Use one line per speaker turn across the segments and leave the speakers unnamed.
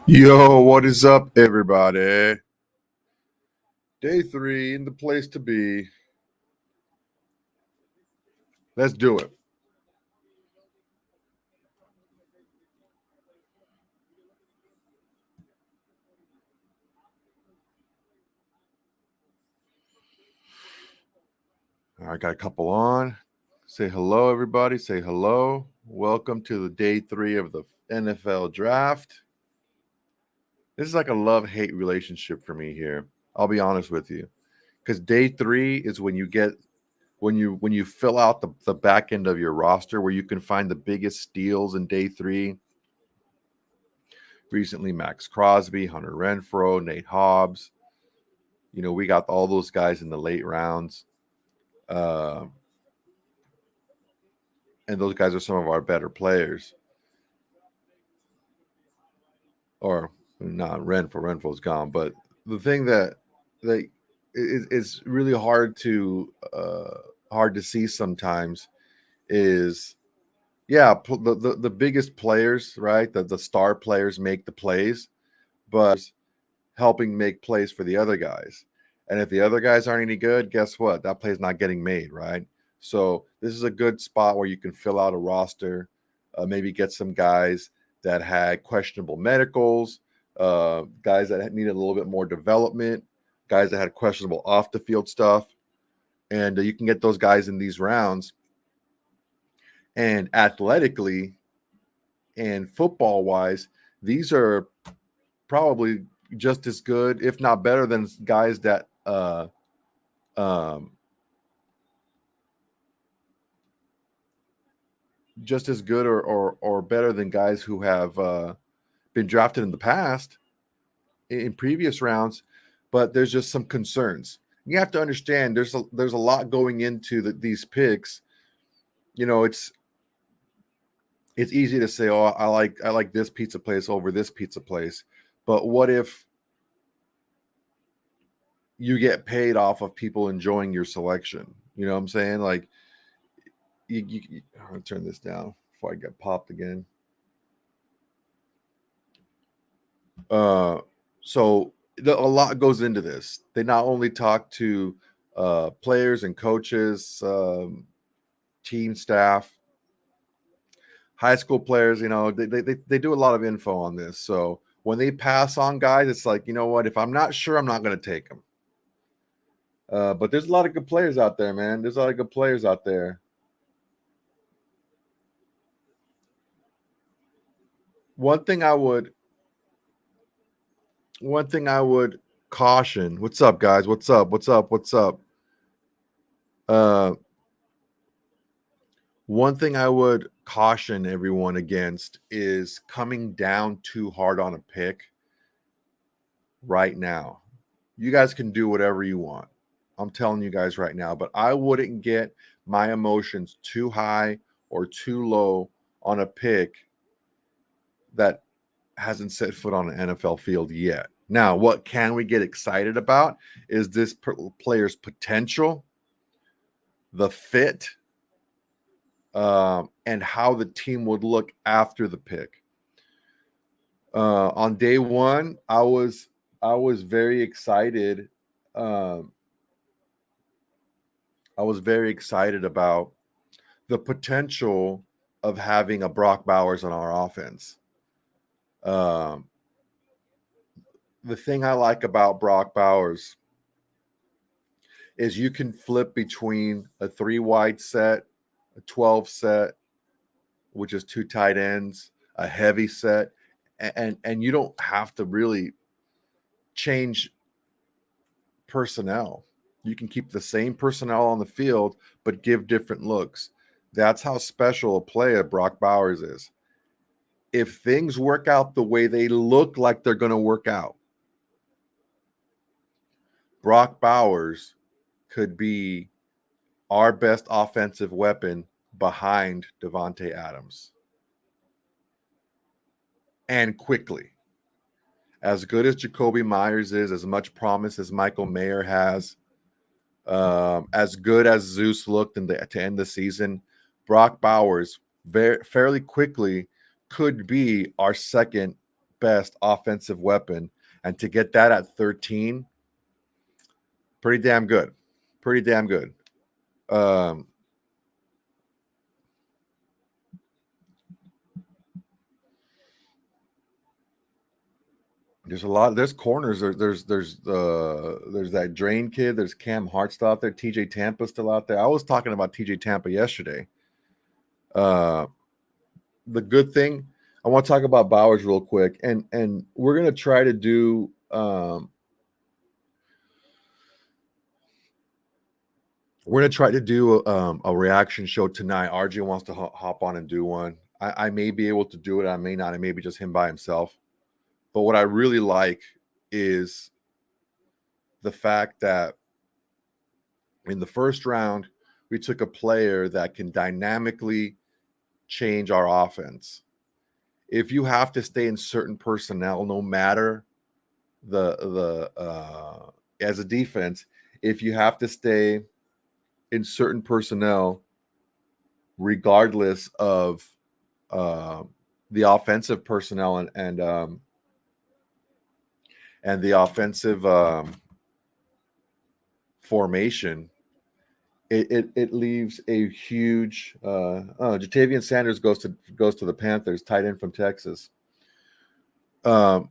Yo, what is up, everybody? Day 3 in the place to be. Let's do it. I got a couple on. Say hello, everybody. Say hello. Welcome to the day 3 of the NFL draft. This is like a love-hate relationship for me here. I'll be honest with you. Because day 3 is when you get when you fill out the back end of your roster where you can find the biggest steals in day 3. Recently, Maxx Crosby, Hunter Renfrow, Nate Hobbs. You know, we got all those guys in the late rounds. And those guys are some of our better players. Or not Renfrow. Renfrow's gone. But the thing that is really hard to see sometimes is, the biggest players, right? The star players make the plays, but helping make plays for the other guys. And if the other guys aren't any good, guess what? That play's not getting made, right? So this is a good spot where you can fill out a roster, maybe get some guys that had questionable medicals, guys that needed a little bit more development, guys that had questionable off the field stuff. And you can get those guys in these rounds. And athletically and football-wise, these are probably just as good, if not better, than guys that just as good or better than guys who have been drafted in the past in previous rounds. But there's just some concerns. You have to understand there's a lot going into these picks. You know, it's easy to say, oh, I like this pizza place over this pizza place. But what if you get paid off of people enjoying your selection? You know what I'm saying? like I'm gonna turn this down before I get popped again. So a lot goes into this. They not only talk to players and coaches, team staff, high school players. You know, they do a lot of info on this. So when they pass on guys, it's like, you know what? If I'm not sure, I'm not going to take them. But there's a lot of good players out there, man. There's a lot of good players out there. One thing I would caution. What's up, guys? What's up? One thing I would caution everyone against is coming down too hard on a pick right now. You guys can do whatever you want. I'm telling you guys right now, but I wouldn't get my emotions too high or too low on a pick that hasn't set foot on an NFL field yet. Now, what can we get excited about is this player's potential, the fit, and how the team would look after the pick. On day 1, I was very excited. I was very excited about the potential of having a Brock Bowers on our offense. The thing I like about Brock Bowers is you can flip between a 3 wide set, a 12 set, which is 2 tight ends, a heavy set, and you don't have to really change personnel. You can keep the same personnel on the field, but give different looks. That's how special a player Brock Bowers is. If things work out the way they look like they're going to work out, Brock Bowers could be our best offensive weapon behind Davante Adams. And quickly. As good as Jacoby Myers is, as much promise as Michael Mayer has, as good as Zeus looked to end the season, Brock Bowers fairly quickly could be our second best offensive weapon. And to get that at 13, pretty damn good. Pretty damn good. There's a lot. There's corners. There's that Drain kid. There's Cam Hart still out there. TJ Tampa still out there. I was talking about TJ Tampa yesterday. The good thing, I want to talk about Bowers real quick, and we're gonna try to do. We're gonna try to do a reaction show tonight. RJ wants to hop on and do one. I may be able to do it. I may not. It may be just him by himself. But what I really like is the fact that in the first round, we took a player that can dynamically change our offense. If you have to stay in certain personnel, no matter the as a defense, if you have to stay in certain personnel, regardless of the offensive personnel and the offensive formation, it leaves a huge. Jatavian Sanders goes to the Panthers, tight end from Texas. The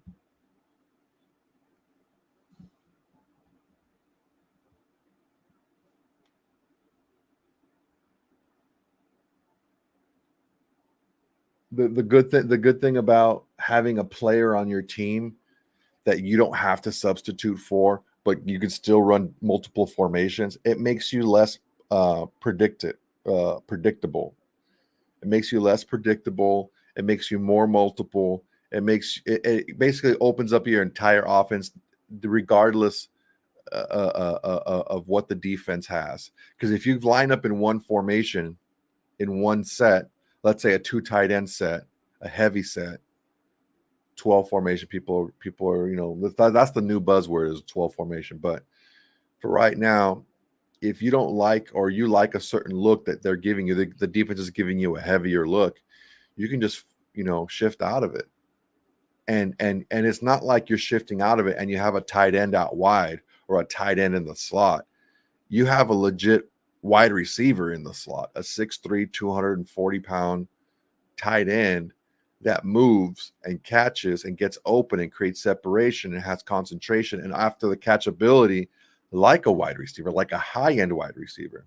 good thing about having a player on your team that you don't have to substitute for, but you can still run multiple formations, it makes you less predictable. It makes you less predictable. It makes you more multiple. It basically opens up your entire offense, regardless of what the defense has. Because if you line up in one formation, in one set, let's say a 2 tight end set, a heavy set, 12 formation, people are, that's the new buzzword, is 12 formation. But for right now, if you don't like, or you like a certain look that they're giving you, the defense is giving you a heavier look, you can just shift out of it. And it's not like you're shifting out of it and you have a tight end out wide or a tight end in the slot. You have a legit wide receiver in the slot, a 6'3", 240-pound tight end that moves and catches and gets open and creates separation and has concentration, and after the catchability, like a wide receiver, like a high-end wide receiver.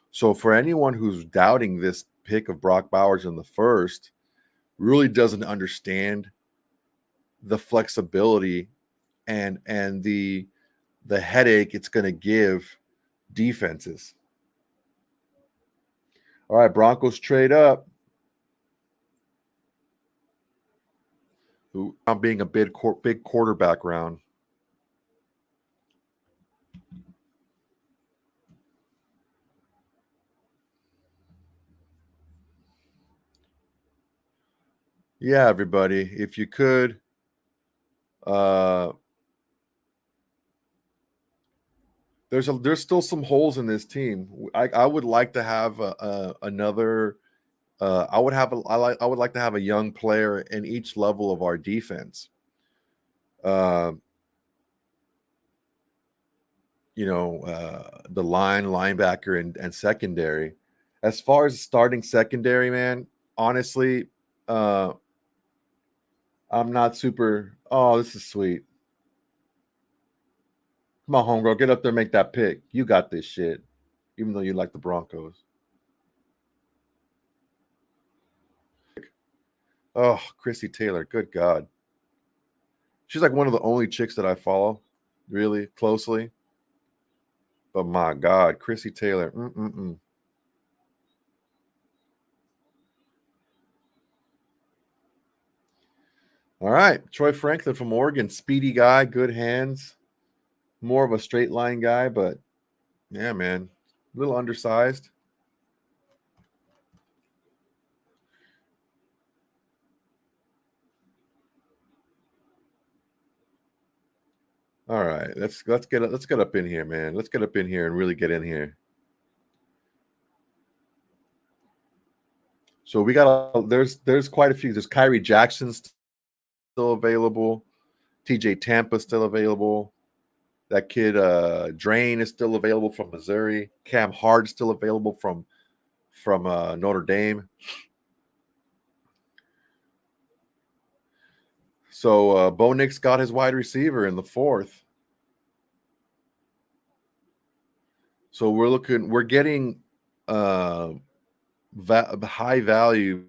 So for anyone who's doubting this pick of Brock Bowers in the first, really doesn't understand the flexibility and the headache it's going to give defenses. All right, Broncos trade up. I'm being a big quarterback round. Yeah, everybody, if you could, there's still some holes in this team. I would like to have another. I would like to have a young player in each level of our defense. The line, linebacker, and secondary. As far as starting secondary, man, honestly, I'm not super. Oh, this is sweet. Come on, homegirl, get up there, make that pick. You got this shit. Even though you like the Broncos. Oh, Chrissy Taylor, good God. She's like one of the only chicks that I follow really closely. But my God, Chrissy Taylor. All right. Troy Franklin from Oregon. Speedy guy, good hands. More of a straight line guy, but yeah, man. A little undersized. All right. Let's get up in here, man. Let's get up in here and really get in here. So we got there's quite a few. There's Kyrie Jackson still available. TJ Tampa still available. That kid Drain is still available from Missouri. Cam Hart is still available from Notre Dame. So Bo Nix got his wide receiver in the fourth. So we're getting uh, high value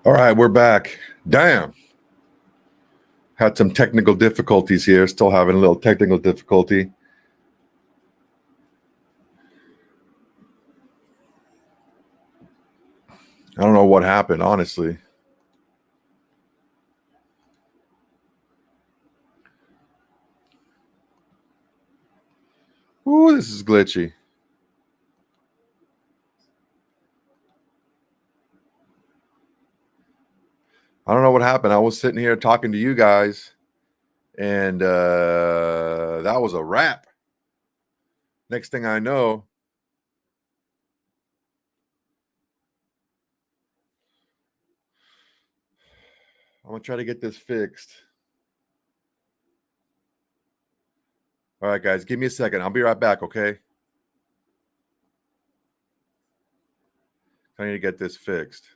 All right, we're back. Damn. Had some technical difficulties here. Still having a little technical difficulty. I don't know what happened, honestly. Ooh, this is glitchy. I don't know what happened. I was sitting here talking to you guys, and that was a wrap. Next thing I know, I'm gonna try to get this fixed. All right, guys, give me a second. I'll be right back, okay? I need to get this fixed.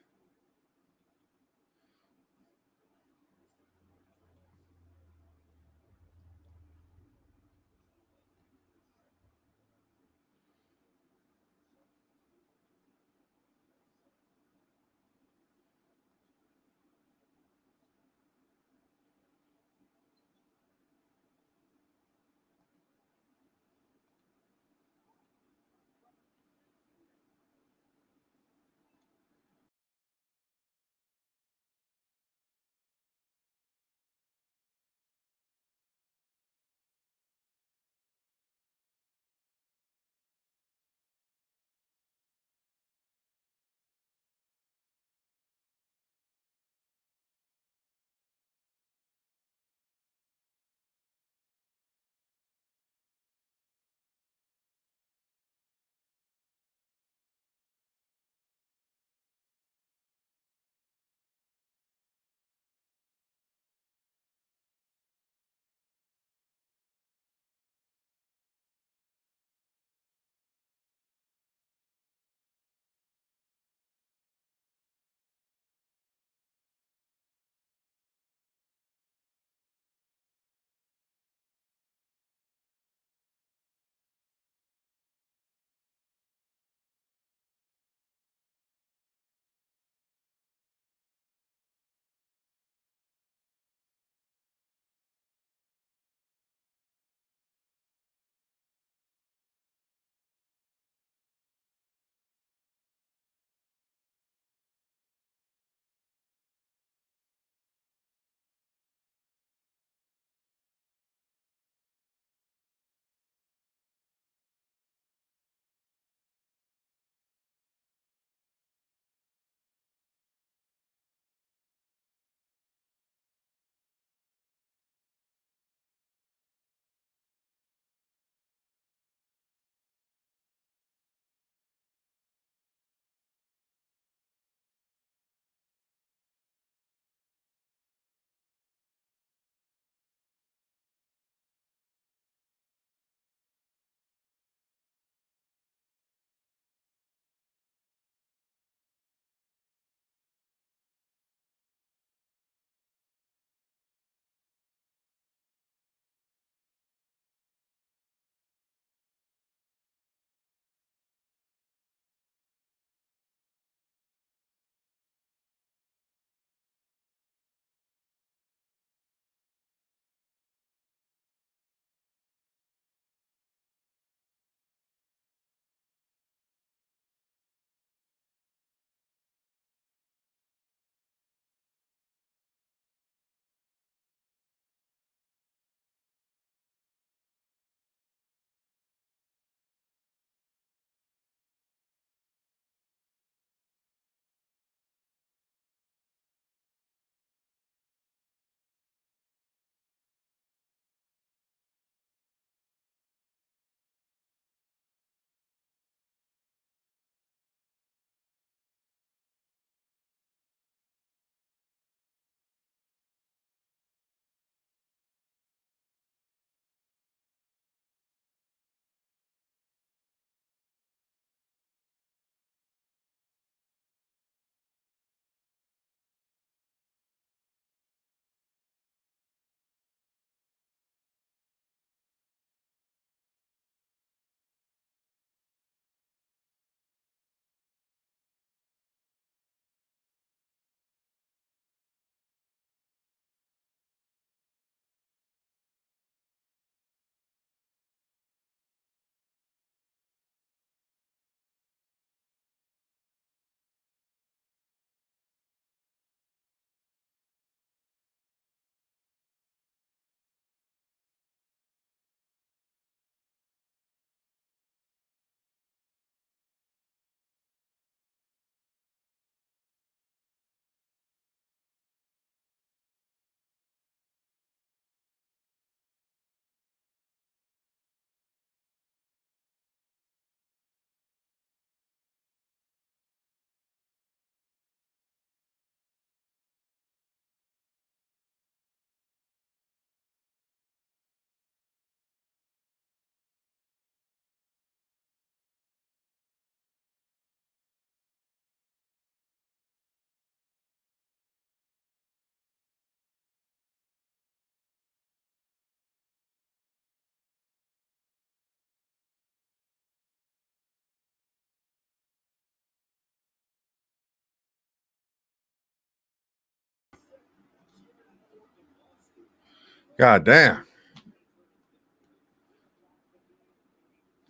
God damn.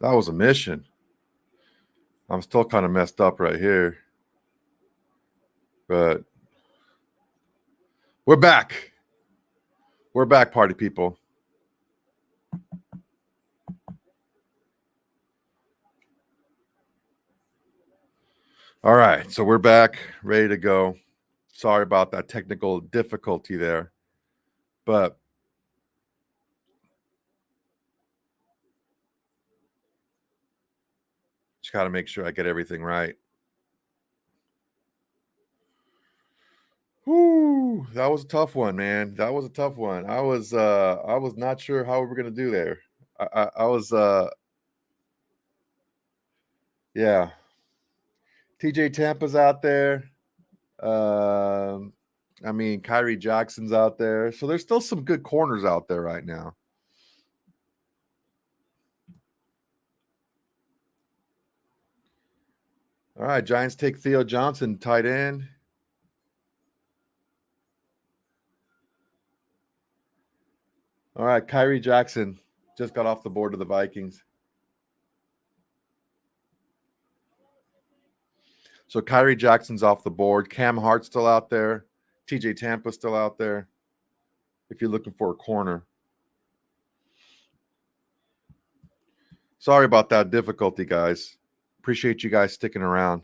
That was a mission. I'm still kind of messed up right here. But we're back. We're back, party people. All right. So we're back, ready to go. Sorry about that technical difficulty there. But just got to make sure I get everything right. Whoo, that was a tough one, man. That was a tough one. I was not sure how we were gonna do there. I was yeah. TJ Tampa's out there. Um I mean Kyrie Jackson's out there. So there's still some good corners out there right now. All right, Giants take Theo Johnson, tight end. All right, Kyrie Jackson just got off the board of the Vikings. So Kyrie Jackson's off the board. Cam Hart's still out there. TJ Tampa's still out there. If you're looking for a corner. Sorry about that difficulty, guys. Appreciate you guys sticking around.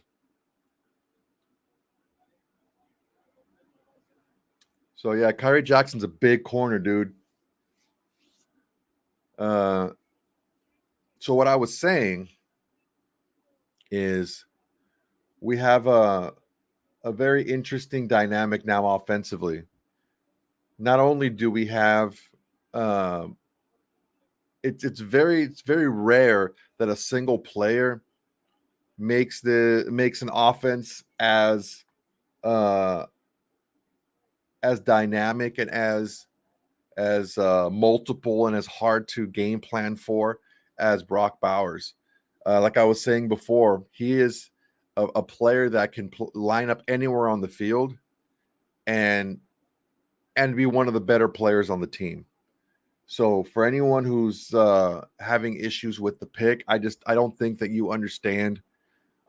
So yeah, Kyrie Jackson's a big corner, dude. Uh, so what I was saying is we have a very interesting dynamic now offensively. Not only do we have um, it's very rare that a single player makes an offense uh as dynamic and as multiple and as hard to game plan for as Brock Bowers. Like I was saying before, he is a player that can line up anywhere on the field and be one of the better players on the team. So for anyone who's having issues with the pick, I don't think that you understand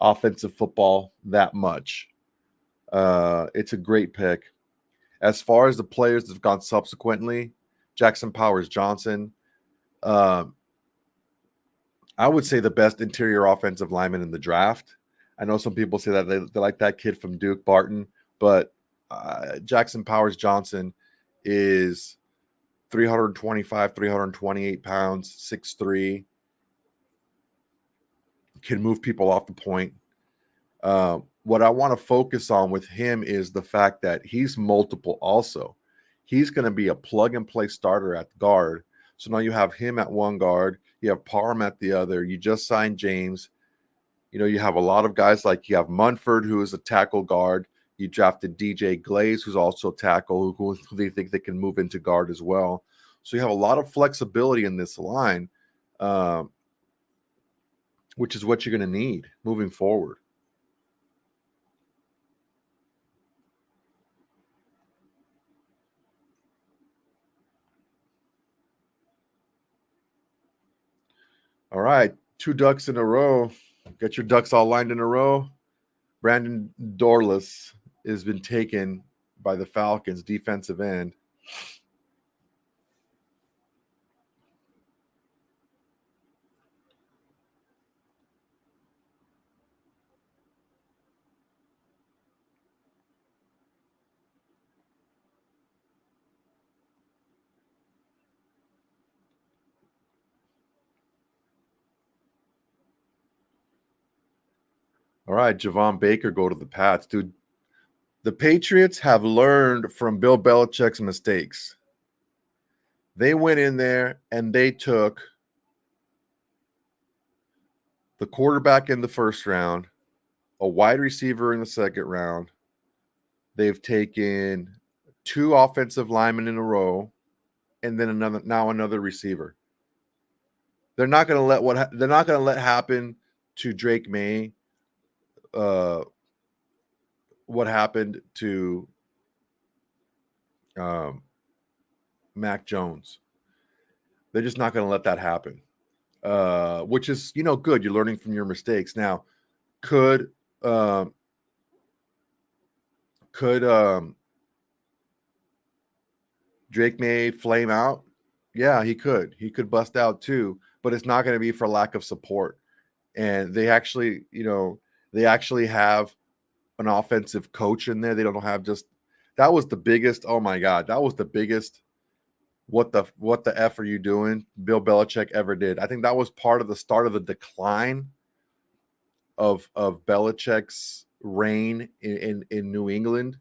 offensive football that much. It's a great pick. As far as the players that have gone subsequently, Jackson Powers Johnson, um, I would say the best interior offensive lineman in the draft. I know some people say that they like that kid from Duke, Barton, but Jackson Powers Johnson is 325, 328 pounds, 6'3", can move people off the point. What I want to focus on with him is the fact that he's multiple also. He's going to be a plug and play starter at guard. So now you have him at one guard, you have Parham at the other. You just signed James. You know, you have a lot of guys like you have Munford, who is a tackle guard. You drafted DJ Glaze, who's also a tackle, who they think they can move into guard as well. So you have a lot of flexibility in this line, which is what you're going to need moving forward. All right, 2 ducks in a row. Get your ducks all lined in a row. Brandon Dorless has been taken by the Falcons, defensive end. All right, Javon Baker go to the Pats. Dude, the Patriots have learned from Bill Belichick's mistakes. They went in there and they took the quarterback in the first round, a wide receiver in the second round. They've taken 2 offensive linemen in a row, and then another receiver. They're not going to they're not going to let happen to Drake May. What happened to um, Mac Jones. They're just not going to let that happen, which is, good. You're learning from your mistakes. Now, could Drake May flame out? Yeah, he could. He could bust out too, but it's not going to be for lack of support. And they actually, have an offensive coach in there. They don't have just that was the biggest. Oh my God, that was the biggest. What the F are you doing? Bill Belichick ever did. I think that was part of the start of the decline of Belichick's reign in New England.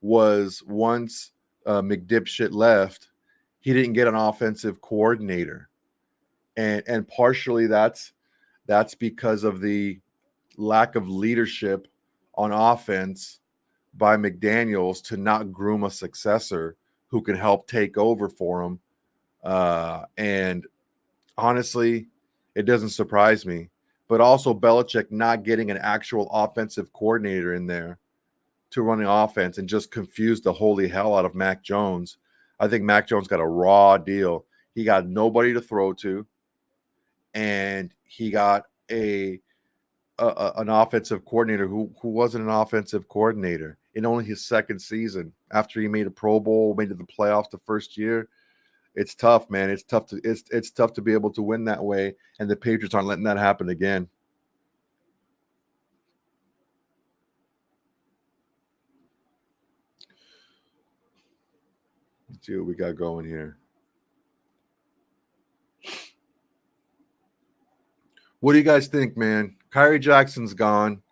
Was once McDipshit left, he didn't get an offensive coordinator, and partially that's because of the lack of leadership on offense by McDaniels to not groom a successor who can help take over for him. And honestly, it doesn't surprise me. But also Belichick not getting an actual offensive coordinator in there to run the offense and just confused the holy hell out of Mac Jones. I think Mac Jones got a raw deal. He got nobody to throw to, and he got an offensive coordinator who wasn't an offensive coordinator in only his second season after he made a Pro Bowl, made it to the playoffs the first year. It's tough, man. It's tough to be able to win that way, and the Patriots aren't letting that happen again. Let's see what we got going here. What do you guys think, man? Kyrie Jackson's gone.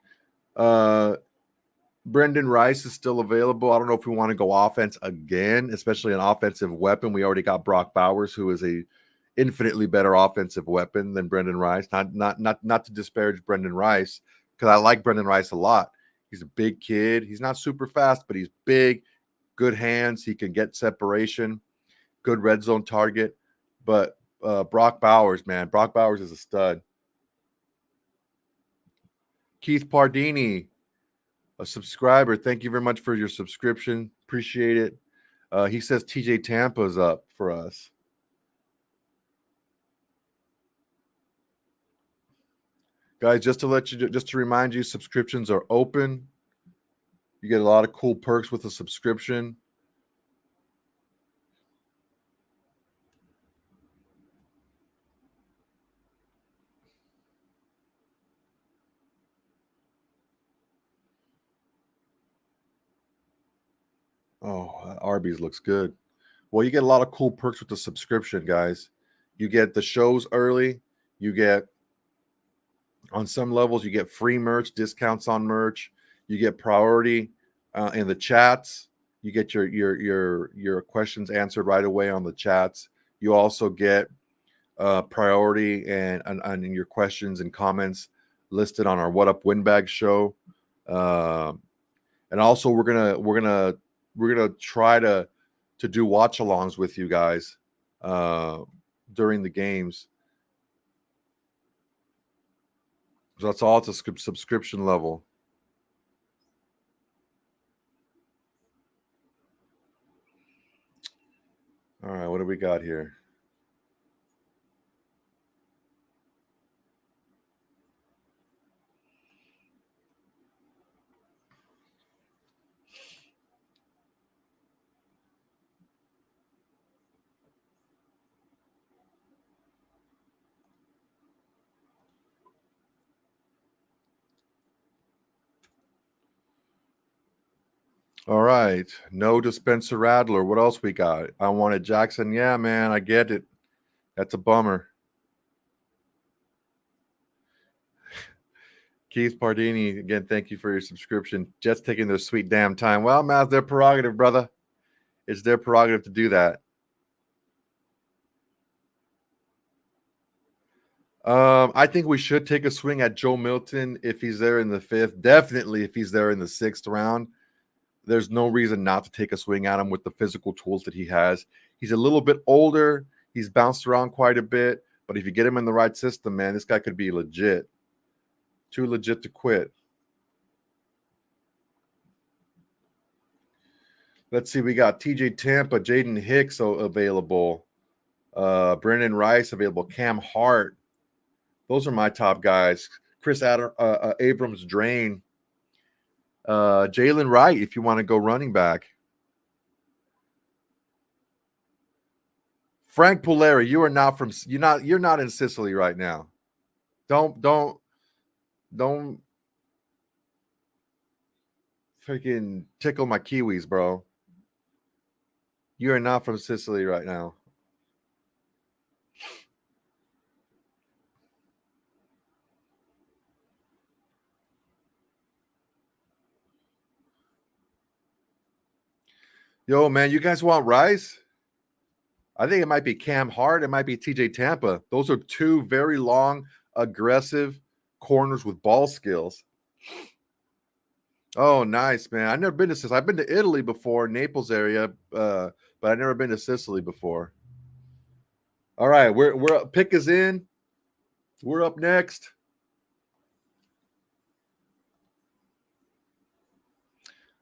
Brendan Rice is still available. I don't know if we want to go offense again, especially an offensive weapon. We already got Brock Bowers, who is a infinitely better offensive weapon than Brendan Rice. Not to disparage Brendan Rice, because I like Brendan Rice a lot. He's a big kid. He's not super fast, but he's big, good hands. He can get separation, good red zone target. But Brock Bowers, man, Brock Bowers is a stud. Keith Pardini, a subscriber. Thank you very much for your subscription. Appreciate it. He says TJ Tampa's up for us. Guys, just to remind you, subscriptions are open. You get a lot of cool perks with a subscription. Oh, Arby's looks good. Well, you get a lot of cool perks with the subscription, guys. You get the shows early. You get, on some levels, you get free merch, discounts on merch. You get priority in the chats. You get your questions answered right away on the chats. You also get priority and your questions and comments listed on our What Up Windbags show. And also we're gonna try to do watch alongs with you guys during the games. So that's all. It's a subscription level. All right, what do we got here? All right. No Dispenser Rattler. What else we got? I wanted Jackson. Yeah, man, I get it. That's a bummer. Keith Pardini, again, thank you for your subscription. Jets taking their sweet damn time. Well, man, it's their prerogative, brother. It's their prerogative to do that. I think we should take a swing at Joe Milton if he's there in the 5th. Definitely if he's there in the 6th round. There's no reason not to take a swing at him with the physical tools that he has. He's a little bit older. He's bounced around quite a bit. But if you get him in the right system, man, this guy could be legit. Too legit to quit. Let's see. We got TJ Tampa, Jayden Hicks available. Brendan Rice available. Cam Hart. Those are my top guys. Chris Abrams Drain. Jalen Wright, if you want to go running back. Frank Pulleri, you're not in Sicily right now. Don't freaking tickle my kiwis, bro. You are not from Sicily right now. Yo, man, you guys want Rice? I think it might be Cam Hart. It might be TJ Tampa. Those are two very long, aggressive corners with ball skills. Oh, nice, man. I've never been to Sicily. I've been to Italy before, Naples area, but I've never been to Sicily before. All right, we're pick is in. We're up next.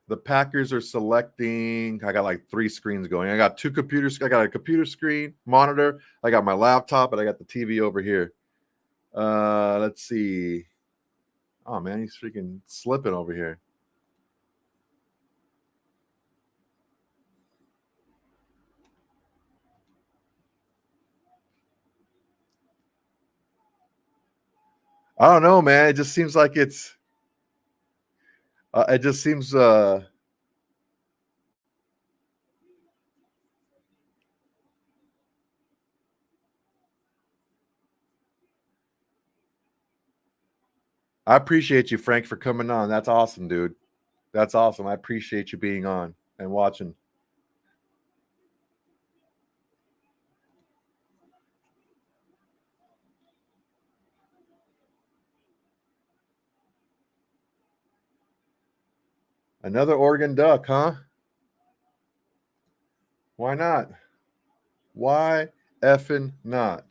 The Packers are selecting. I got like 3 screens going. I got 2 computers. I got a computer screen, monitor. I got my laptop, and I got the TV over here. Let's see. Oh, man, he's freaking slipping over here. I don't know, man. It just seems like it's it just seems I appreciate you, Frank, for coming on. That's awesome, dude. That's awesome. I appreciate you being on and watching. Another Oregon Duck, huh? Why not? Why effing not?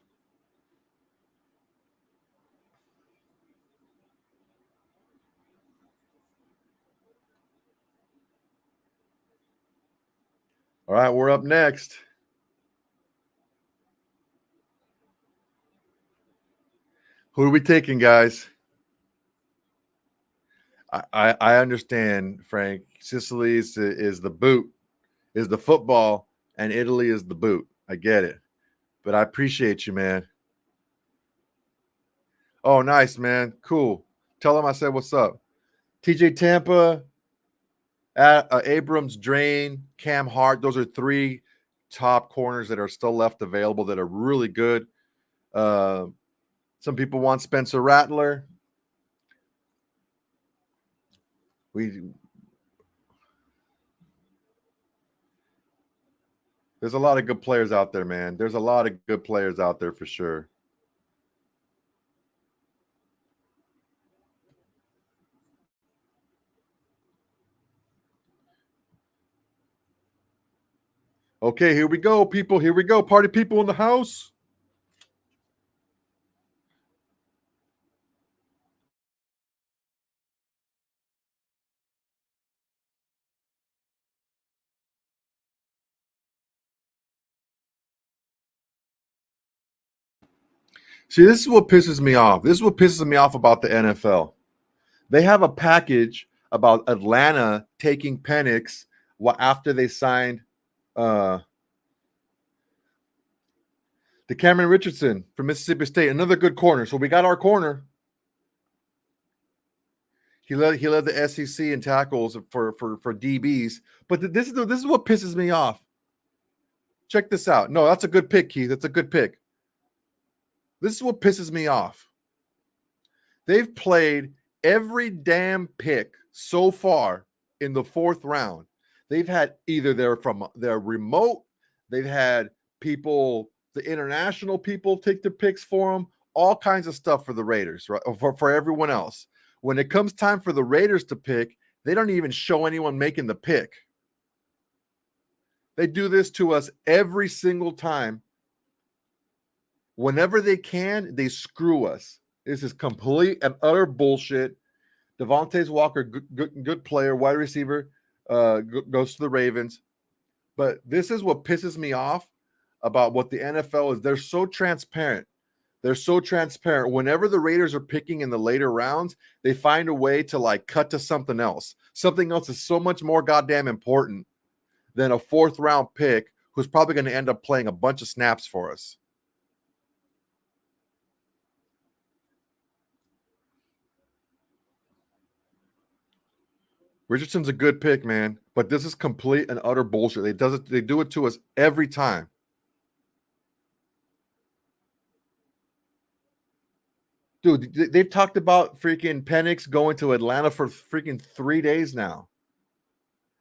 All right, we're up next. Who are we taking, guys? I understand, Frank. Sicily is the boot, is the football, and Italy is the boot. I get it. But I appreciate you, man. Oh, nice, man. Cool. Tell him I said what's up. TJ Tampa, Abrams, Drain, Cam Hart. Those are 3 top corners that are still left available that are really good. Some people want Spencer Rattler. There's a lot of good players out there, man. There's a lot of good players out there for sure. Okay, here we go, people. Here we go. Party people in the house. See, this is what pisses me off. This is what pisses me off about the NFL. They have a package about Atlanta taking Penix after they signed the Cameron Richardson from Mississippi State, another good corner. So we got our corner. He led the SEC in tackles for DBs. But this is what pisses me off. Check this out. No, that's a good pick, Keith. That's a good pick. This is what pisses me off. They've played every damn pick so far in the 4th round. They've had either they're remote, they've had people, the international people take the picks for them, all kinds of stuff for the Raiders, right? For everyone else. When it comes time for the Raiders to pick, they don't even show anyone making the pick. They do this to us every single time. Whenever they can, they screw us. This is complete and utter bullshit. Devontae Walker, good player, wide receiver, goes to the Ravens. But this is what pisses me off about what the NFL is. They're so transparent. They're so transparent. Whenever the Raiders are picking in the later rounds, they find a way to like cut to something else. Something else is so much more goddamn important than a fourth round pick who's probably going to end up playing a bunch of snaps for us. Richardson's a good pick, man, but this is complete and utter bullshit. They do it to us every time. Dude, they've talked about freaking Penix going to Atlanta for freaking 3 days now.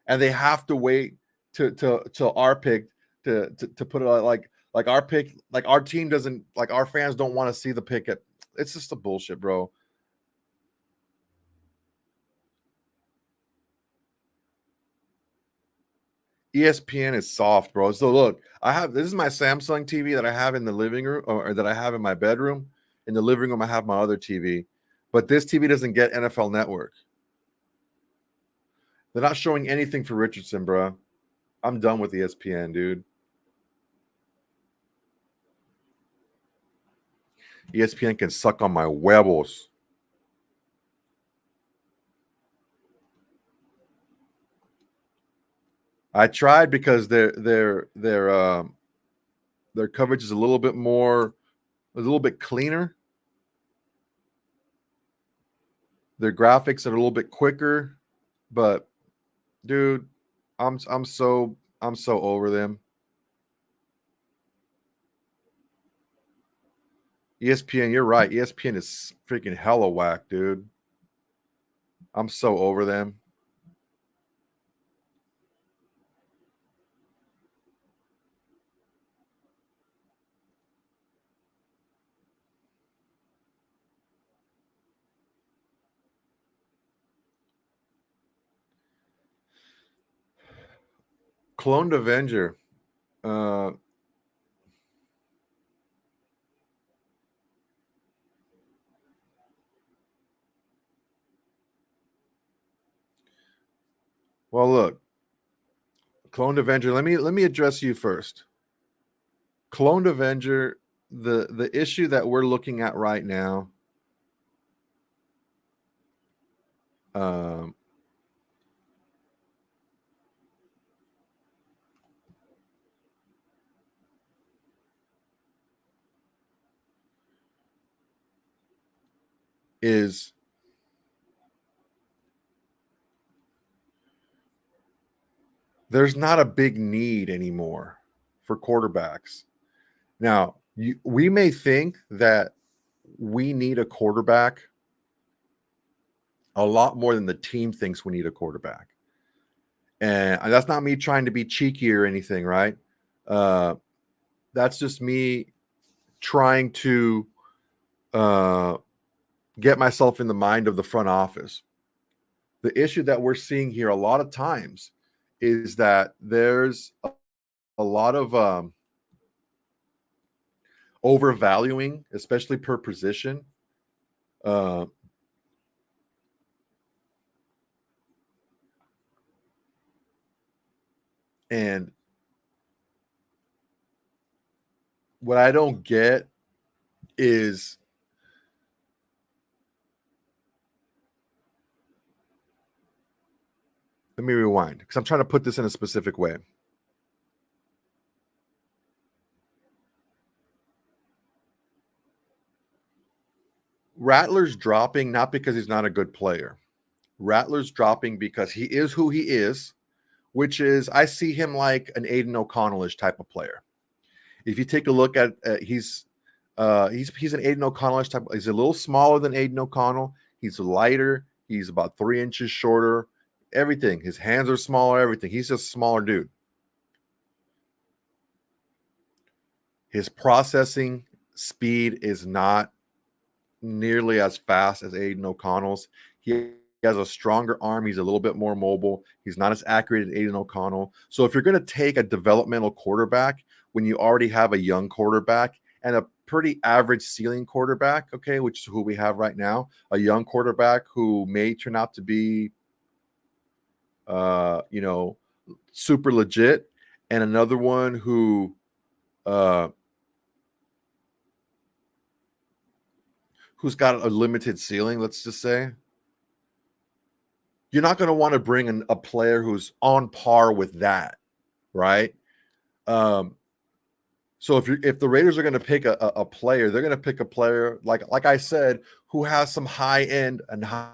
And they have to wait to our pick to put it like our pick, like our team doesn't, like our fans don't want to see the pick. It's just a bullshit, bro. ESPN is soft, bro. So look, this is my Samsung TV that I have in the living room, or that I have in my bedroom. In the living room, I have my other TV, but this TV doesn't get NFL Network. They're not showing anything for Richardson, bro. I'm done with ESPN, dude. ESPN can suck on my huevos. I tried because their coverage is a little bit more, a little bit cleaner. Their graphics are a little bit quicker, but dude, I'm so over them. ESPN, you're right. ESPN is freaking hella whack, dude. I'm so over them. Cloned Avenger. Uh, well, look, Cloned Avenger. Let me address you first. Cloned Avenger. The issue that we're looking at right now, um, is there's not a big need anymore for quarterbacks. Now, we may think that we need a quarterback a lot more than the team thinks we need a quarterback. And that's not me trying to be cheeky or anything, right? Uh, that's just me trying to uh, get myself in the mind of the front office. The issue that we're seeing here a lot of times is that there's a lot of overvaluing, especially per position. Uh, and what I don't get is let me rewind because I'm trying to put this in a specific way. Rattler's dropping not because he's not a good player. Rattler's dropping because he is who he is, which is I see him like an Aiden O'Connell-ish type of player. If you take a look at he's an Aiden O'Connell type. He's a little smaller than Aiden O'Connell. He's lighter. He's about 3 inches shorter. Everything. His hands are smaller. Everything. He's just a smaller dude. His processing speed is not nearly as fast as Aiden O'Connell's. He has a stronger arm. He's a little bit more mobile. He's not as accurate as Aiden O'Connell. So if you're going to take a developmental quarterback when you already have a young quarterback and a pretty average ceiling quarterback, okay, which is who we have right now, a young quarterback who may turn out to be, you know, super legit, and another one uh, who's got a limited ceiling, let's just say, you're not going to want to bring in a player who's on par with that, right? Um, so if the Raiders are going to pick a player, they're going to pick a player like I said, who has some high end and high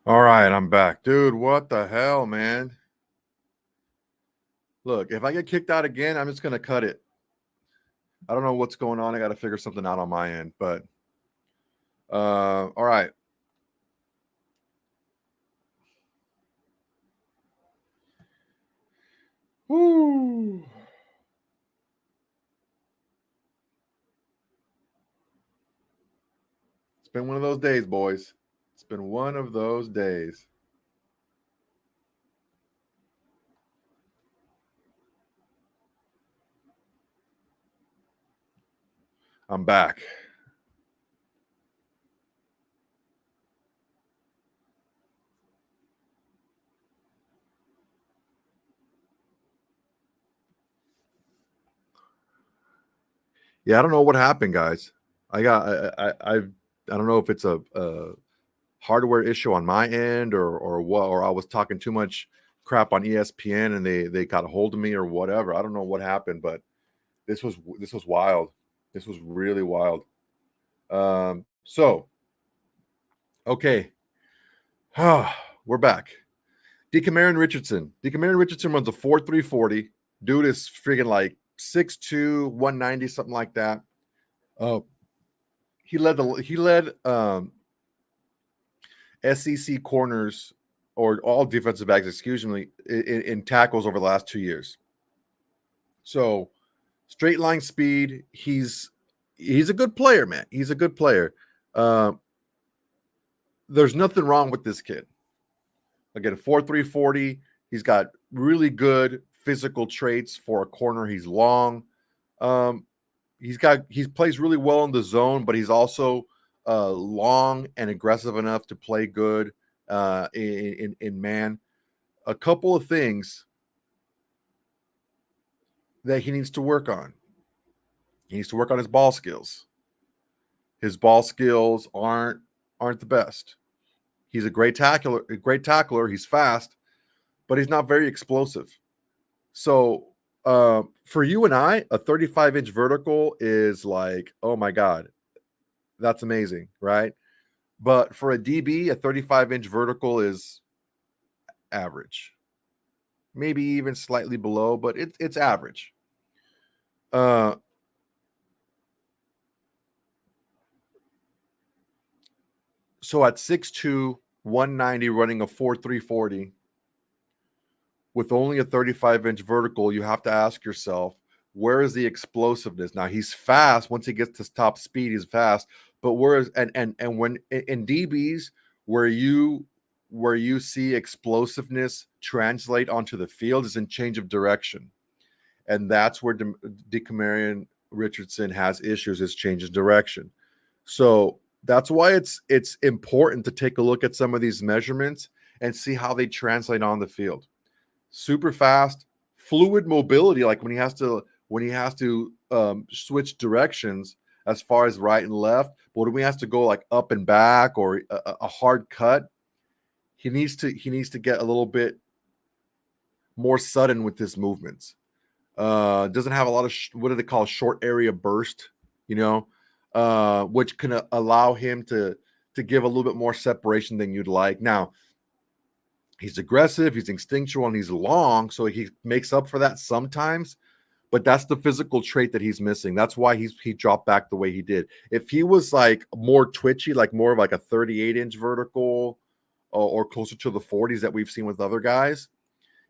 All right, I'm back. Dude, what the hell, man? Look, if I get kicked out again, I'm just going to cut it. I don't know what's going on. I got to figure something out on my end, but all right. Woo. It's been one of those days, boys. It's been one of those days. I'm back. Yeah, I don't know what happened, guys. I don't know if it's a hardware issue on my end or what, or I was talking too much crap on ESPN and they got a hold of me or whatever. I don't know what happened, but this was wild. This was really wild. So okay, we're back. Decamarin Richardson. Decamarin Richardson runs a 4.340. Dude is freaking like 6'2", 190, something like that. He led SEC corners or all defensive backs, excuse me, in tackles over the last 2 years. So straight line speed. He's a good player, man. He's a good player. There's nothing wrong with this kid. Again, 4.340. He's got really good physical traits for a corner. He's long. He plays really well in the zone, but he's also long and aggressive enough to play good in man. A couple of things that he needs to work on. He needs to work on his ball skills. His ball skills aren't the best. He's a great tackler. He's fast, but he's not very explosive. So for you and I, a 35-inch vertical is like, oh my God, that's amazing, right? But for a DB, a 35-inch vertical is average, maybe even slightly below, but it's average. Uh, so at 6'2", 190, running a 4.340 with only a 35-inch vertical, you have to ask yourself, where is the explosiveness? Now he's fast. Once he gets to top speed, he's fast. But where is and when in DBs where you see explosiveness translate onto the field is in change of direction, and that's where Decamarion Richardson has issues. Is change of direction. So that's why it's important to take a look at some of these measurements and see how they translate on the field. Super fast, fluid mobility, like when he has to switch directions as far as right and left, but when he has to go like up and back or a hard cut, he needs to get a little bit more sudden with his movements. Doesn't have a lot of what do they call short area burst, you know, which can allow him to give a little bit more separation than you'd like. Now, he's aggressive, he's instinctual, and he's long, so he makes up for that sometimes. But that's the physical trait that he's missing. That's why he dropped back the way he did. If he was like more twitchy, like more of like a 38-inch vertical or closer to the 40s that we've seen with other guys,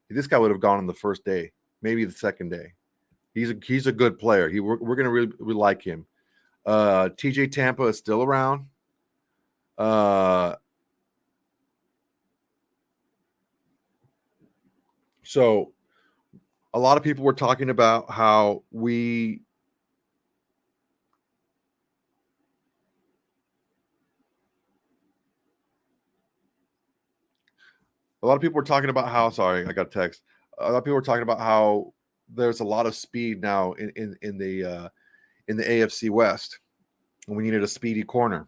this guy would have gone on the first day, maybe the second day. He's a good player. We're gonna really like him. TJ Tampa is still around. So a lot of people were talking about how a lot of people were talking about how sorry, I got a text. A lot of people were talking about how there's a lot of speed now in the AFC West, and we needed a speedy corner.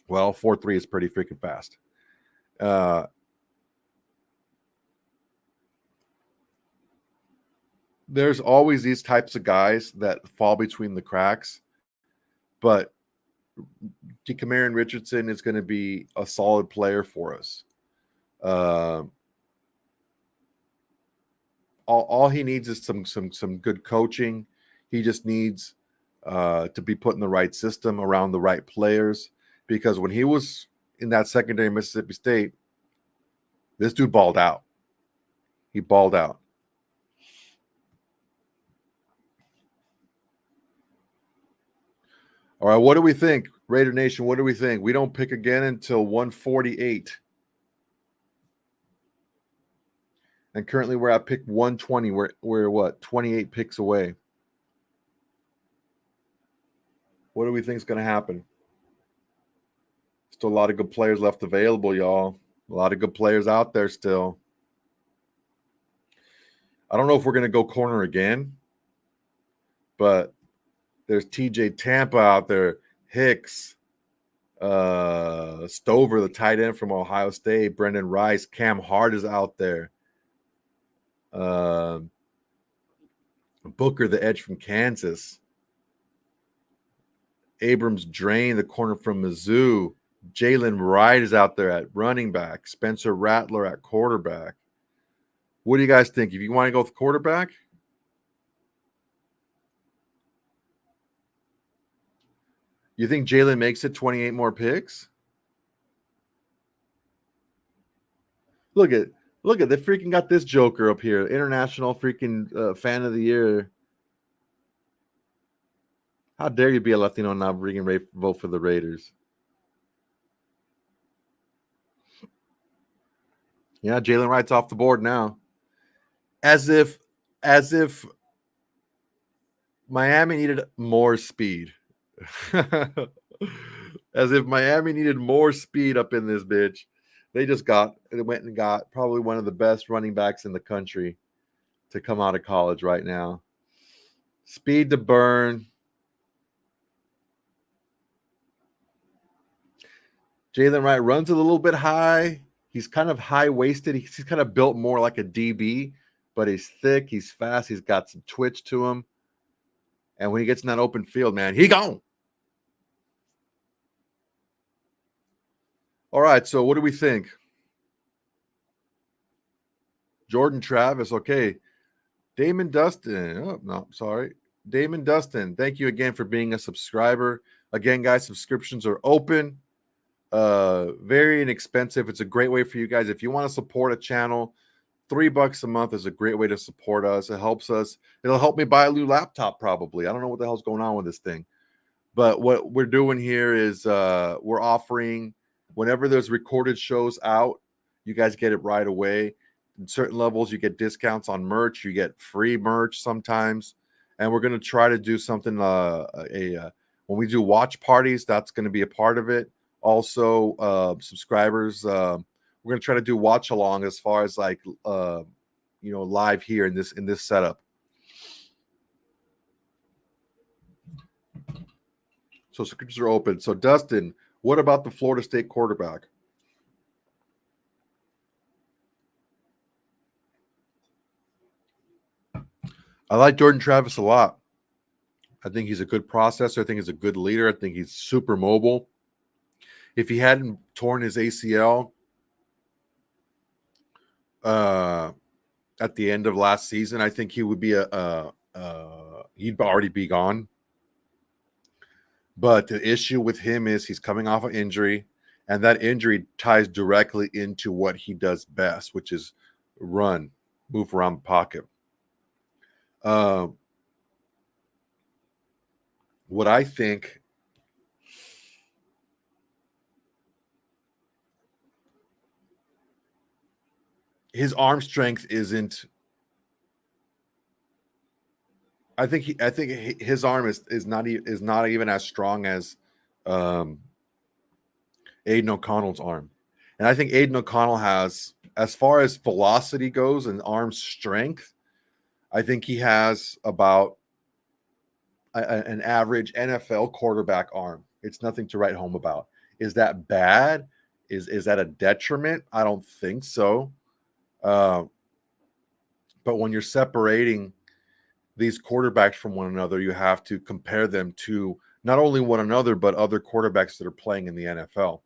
Well, 4.3 is pretty freaking fast. There's always these types of guys that fall between the cracks, but Kamarion Richardson is going to be a solid player for us. All he needs is some good coaching. He just needs to be put in the right system around the right players. Because when he was in that secondary Mississippi State, this dude balled out. He balled out. All right, what do we think, Raider Nation? What do we think? We don't pick again until 148. And currently we're at pick 120. We're what, 28 picks away. What do we think is going to happen? Still a lot of good players left available, y'all. A lot of good players out there still. I don't know if we're going to go corner again, but there's TJ Tampa out there, Hicks, Stover, the tight end from Ohio State, Brendan Rice, Cam Hart is out there. Booker, the edge from Kansas. Abrams Drain, the corner from Mizzou. Jalen Wright is out there at running back. Spencer Rattler at quarterback. What do you guys think? If you want to go with quarterback, you think Jalen makes it 28 more picks? Look at they freaking got this joker up here, international freaking fan of the year. How dare you be a Latino and not vote for the Raiders? Yeah, Jalen Wright's off the board now. As if Miami needed more speed. As if Miami needed more speed up in this bitch. They went and got probably one of the best running backs in the country to come out of college right now. Speed to burn. Jalen Wright runs a little bit high. He's kind of high-waisted. He's kind of built more like a DB, but he's thick. He's fast. He's got some twitch to him. And when he gets in that open field, man, he gone. All right, so what do we think? Jordan Travis, okay. Damon Dustin. Oh, no, sorry. Damon Dustin, thank you again for being a subscriber. Again, guys, subscriptions are open. Very inexpensive. It's a great way for you guys. If you want to support a channel, $3 a month is a great way to support us. It helps us. It'll help me buy a new laptop probably. I don't know what the hell's going on with this thing. But what we're doing here is we're offering whenever there's recorded shows out, you guys get it right away. In certain levels, you get discounts on merch. You get free merch sometimes. And we're going to try to do something when we do watch parties, that's going to be a part of it. Also, subscribers, we're going to try to do watch along as far as like live here in this setup. So subscriptions are open. So Dustin, what about the Florida State quarterback? I like Jordan Travis a lot. I think he's a good processor. I think he's a good leader. I think he's super mobile. If he hadn't torn his ACL at the end of last season, I think he would be he'd already be gone. But the issue with him is he's coming off an injury, and that injury ties directly into what he does best, which is run, move around the pocket. What I think his arm strength isn't. I think his arm is not even as strong as Aiden O'Connell's arm, and I think Aiden O'Connell has, as far as velocity goes and arm strength, I think he has about an average NFL quarterback arm. It's nothing to write home about. Is that bad? Is that a detriment? I don't think so. But when you're separating these quarterbacks from one another, you have to compare them to not only one another, but other quarterbacks that are playing in the NFL.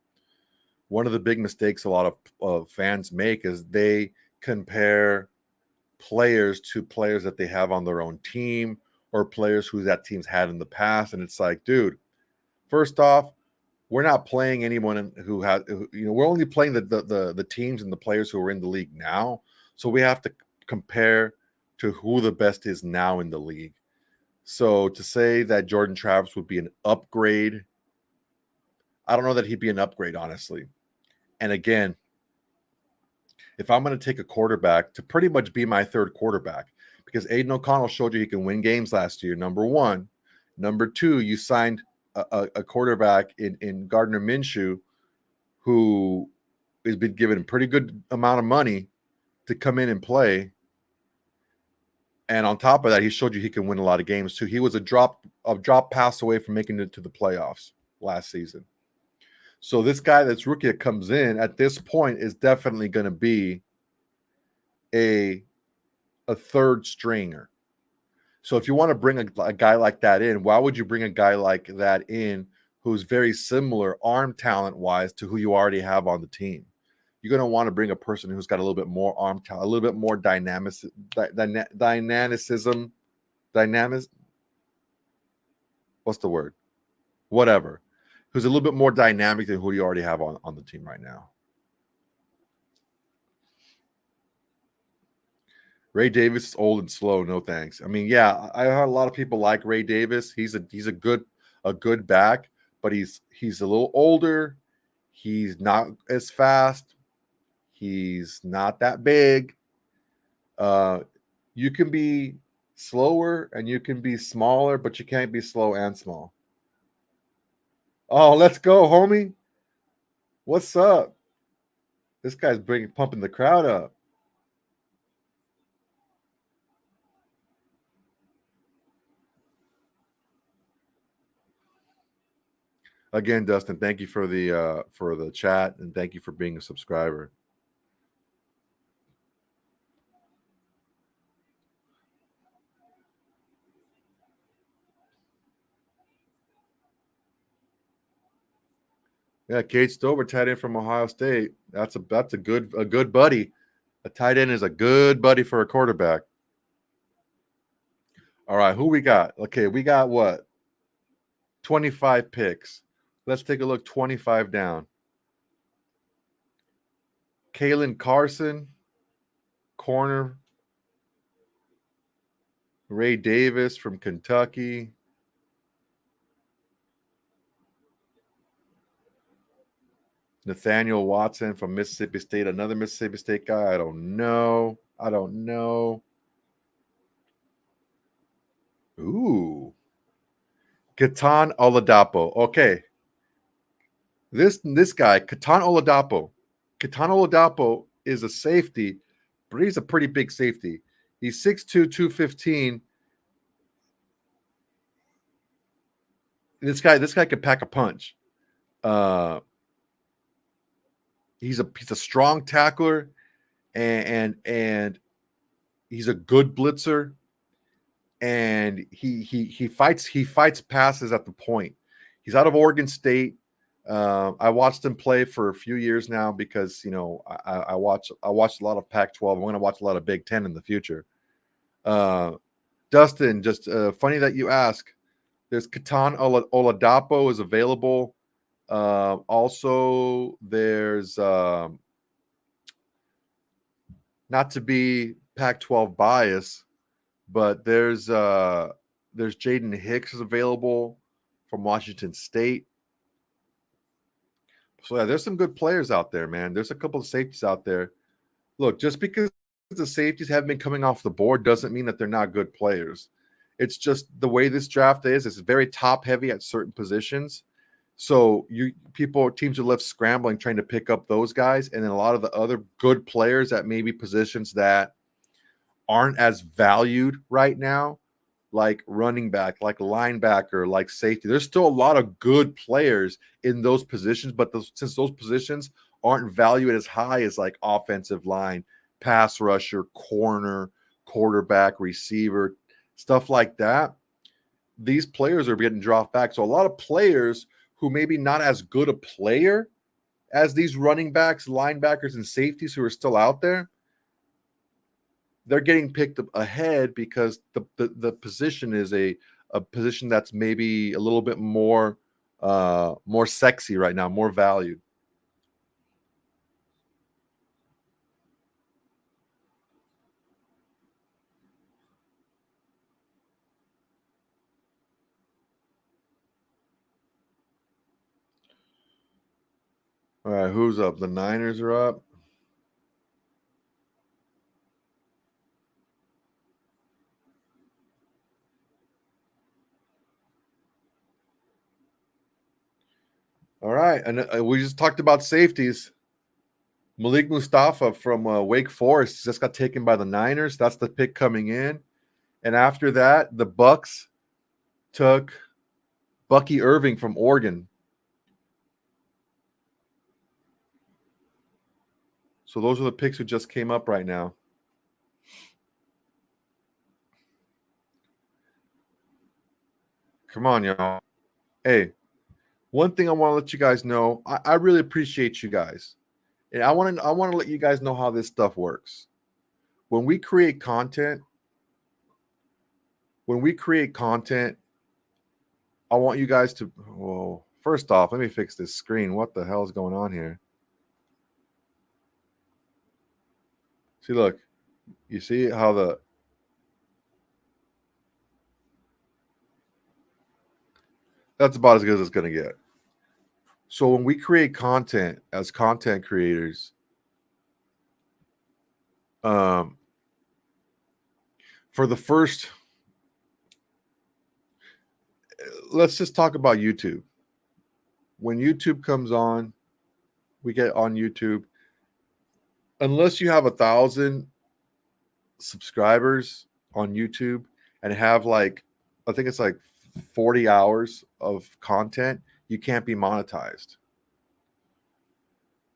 One of the big mistakes a lot of fans make is they compare players to players that they have on their own team or players who that team's had in the past. And it's like, dude, first off, we're not playing anyone who had, we're only playing the teams and the players who are in the league now. So we have to compare to who the best is now in the league. So to say that Jordan Travis would be an upgrade, I don't know that he'd be an upgrade, honestly. And again, if I'm going to take a quarterback to pretty much be my third quarterback, because Aiden O'Connell showed you he can win games last year, number one. Number two, you signed a quarterback in Gardner Minshew who has been given a pretty good amount of money to come in and play. And on top of that, he showed you he can win a lot of games too. He was a drop pass away from making it to the playoffs last season. So this guy that's rookie that comes in at this point is definitely going to be a third stringer. So if you want to bring a guy like that in, why would you bring a guy like that in who's very similar arm talent wise to who you already have on the team? You're going to want to bring a person who's got a little bit more arm talent, a little bit more dynamicism. What's the word? Whatever. Who's a little bit more dynamic than who you already have on the team right now. Ray Davis is old and slow. No thanks. I mean, yeah, I heard a lot of people like Ray Davis. He's a good back, but he's a little older. He's not as fast. He's not that big. You can be slower and you can be smaller, but you can't be slow and small. Oh, let's go, homie. What's up? This guy's pumping the crowd up. Again, Dustin, thank you for the chat and thank you for being a subscriber. Yeah, Cade Stover, tight end from Ohio State. That's a good buddy. A tight end is a good buddy for a quarterback. All right, who we got? Okay, we got what? 25 picks. Let's take a look 25 down. Kalen Carson, corner. Ray Davis from Kentucky. Nathaniel Watson from Mississippi State, another Mississippi State guy. I don't know. Ooh. Ketan Oladapo. Okay. This guy, Ketan Oladapo. Ketan Oladapo is a safety, but he's a pretty big safety. He's 6'2", 215. This guy can pack a punch. He's a strong tackler, and he's a good blitzer, and he fights passes at the point. He's out of Oregon State. I watched him play for a few years now because I watched a lot of Pac-12. I'm going to watch a lot of Big Ten in the future. Dustin, just funny that you ask. There's Ketan Oladapo is available. Also, there's not to be Pac-12 bias, but there's Jayden Hicks is available from Washington State. So yeah, there's some good players out there, man. There's a couple of safeties out there. Look, just because the safeties have been coming off the board doesn't mean that they're not good players. It's just the way this draft is. It's very top heavy at certain positions. So teams are left scrambling trying to pick up those guys, and then a lot of the other good players at maybe positions that aren't as valued right now, like running back, like linebacker, like safety. There's still a lot of good players in those positions, but since those positions aren't valued as high as like offensive line, pass rusher, corner, quarterback, receiver, stuff like that, these players are getting dropped back. So a lot of players who maybe not as good a player as these running backs, linebackers, and safeties who are still out there, they're getting picked up ahead because the position is a position that's maybe a little bit more more sexy right now, more valued. All right, who's up? The Niners are up. All right, and we just talked about safeties. Malik Mustafa from Wake Forest just got taken by the Niners. That's the pick coming in. And after that, the Bucks took Bucky Irving from Oregon. So those are the picks who just came up right now. Come on, y'all. Hey, one thing I want to let you guys know, I really appreciate you guys. And I want to let you guys know how this stuff works. When we create content, when we create content, I want you guys to, well, first off, let me fix this screen. What the hell is going on here? See, look, you see how that's about as good as it's going to get. So when we create content as content creators, um, for the first, let's just talk about YouTube. When YouTube comes on, we get on YouTube. Unless you have 1,000 subscribers on YouTube and have like, I think it's like 40 hours of content, you can't be monetized.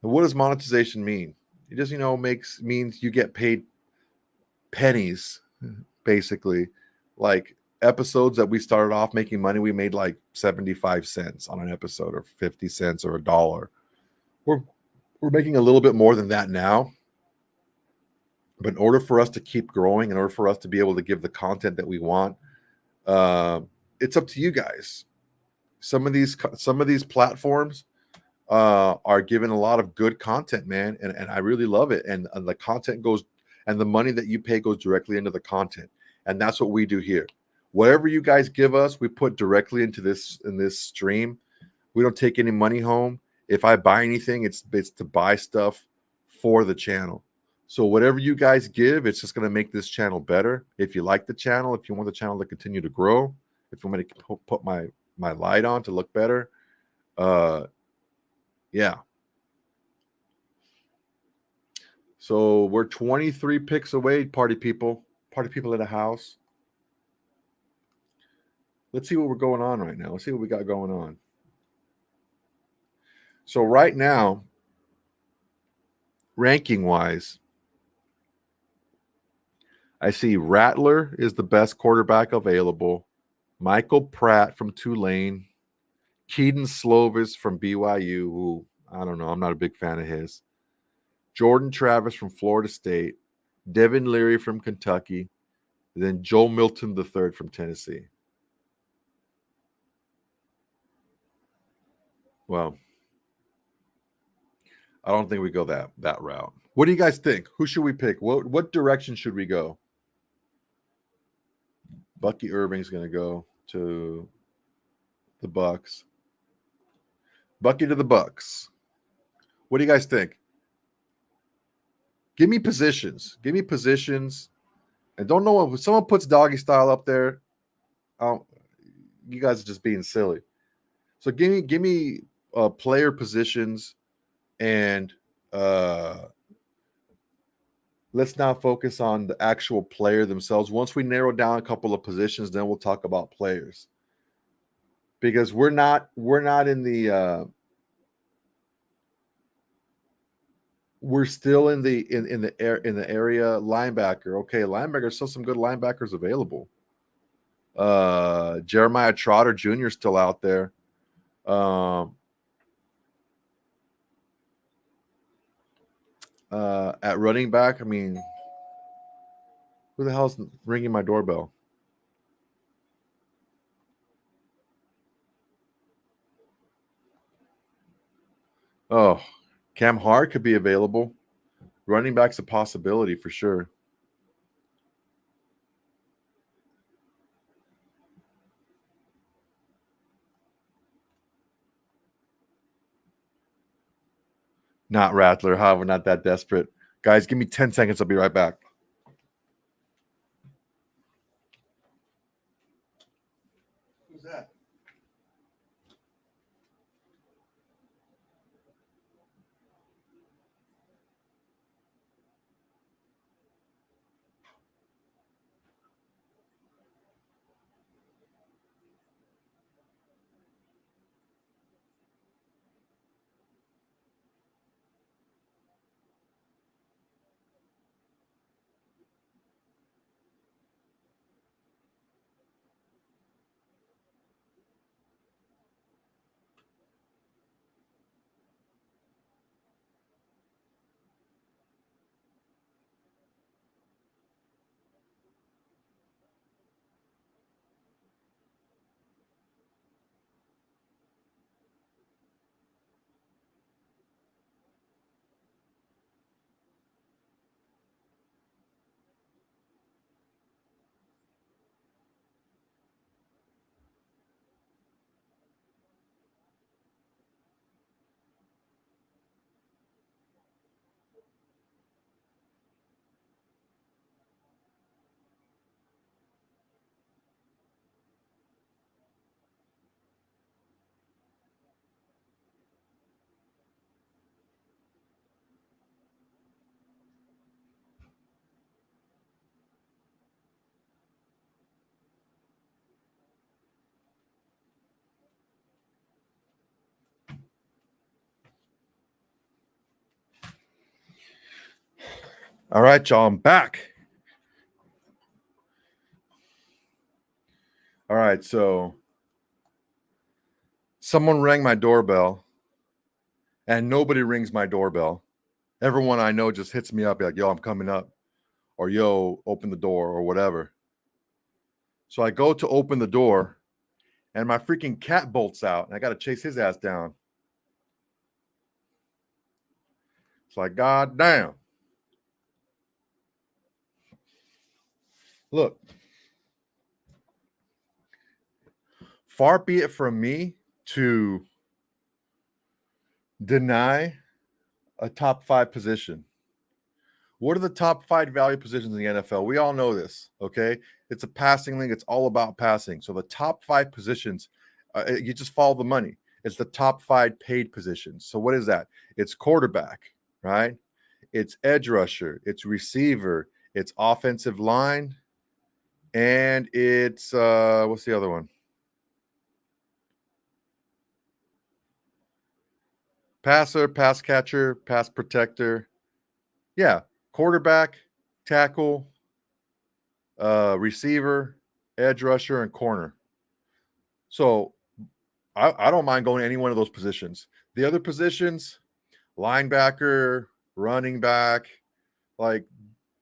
And what does monetization mean? It just, means you get paid pennies, basically. Like episodes that we started off making money, we made like 75 cents on an episode or 50 cents or $1. We're making a little bit more than that now. But in order for us to keep growing, in order for us to be able to give the content that we want, it's up to you guys. Some of these platforms are giving a lot of good content, man, and I really love it. And the content goes, and the money that you pay goes directly into the content, and that's what we do here. Whatever you guys give us, we put directly into this stream. We don't take any money home. If I buy anything, it's to buy stuff for the channel. So whatever you guys give, it's just going to make this channel better. If you like the channel, if you want the channel to continue to grow, if you want me to put my light on to look better, yeah. So we're 23 picks away, party people in the house. Let's see what we're going on right now. Let's see what we got going on. So right now, ranking wise, I see Rattler is the best quarterback available. Michael Pratt from Tulane. Keaton Slovis from BYU, who I don't know, I'm not a big fan of his. Jordan Travis from Florida State. Devin Leary from Kentucky. And then Joel Milton III from Tennessee. Well, I don't think we go that route. What do you guys think? Who should we pick? What direction should we go? Bucky Irving's going to go to the Bucks. Bucky to the Bucks. What do you guys think? Give me positions. Give me positions. And don't know if someone puts doggy style up there, you guys are just being silly. So give me player positions, and let's now focus on the actual player themselves. Once we narrow down a couple of positions, then we'll talk about players. Because we're not in the we're still in the area linebacker. Okay, linebacker, still some good linebackers available. Jeremiah Trotter Jr. still out there. At running back, I mean, who the hell's ringing my doorbell? Oh, Cam Hart could be available. Running back's a possibility for sure. Not Rattler, however, not that desperate. Guys, give me 10 seconds. I'll be right back. Who's that? All right, y'all, I'm back. All right, so someone rang my doorbell, and nobody rings my doorbell. Everyone I know just hits me up like, yo, I'm coming up, or yo, open the door, or whatever. So I go to open the door, and my freaking cat bolts out, and I got to chase his ass down. It's like, God damn. Look, far be it from me to deny a top 5 position. What are the top 5 value positions in the NFL? We all know this, okay? It's a passing league. It's all about passing. So the top 5 positions, you just follow the money. It's the top 5 paid positions. So what is that? It's quarterback, right? It's edge rusher. It's receiver. It's offensive line, and it's what's the other one? Passer, pass catcher, pass protector. Yeah, quarterback, tackle, receiver, edge rusher, and corner. So I don't mind going to any one of those positions. The other positions, linebacker, running back, like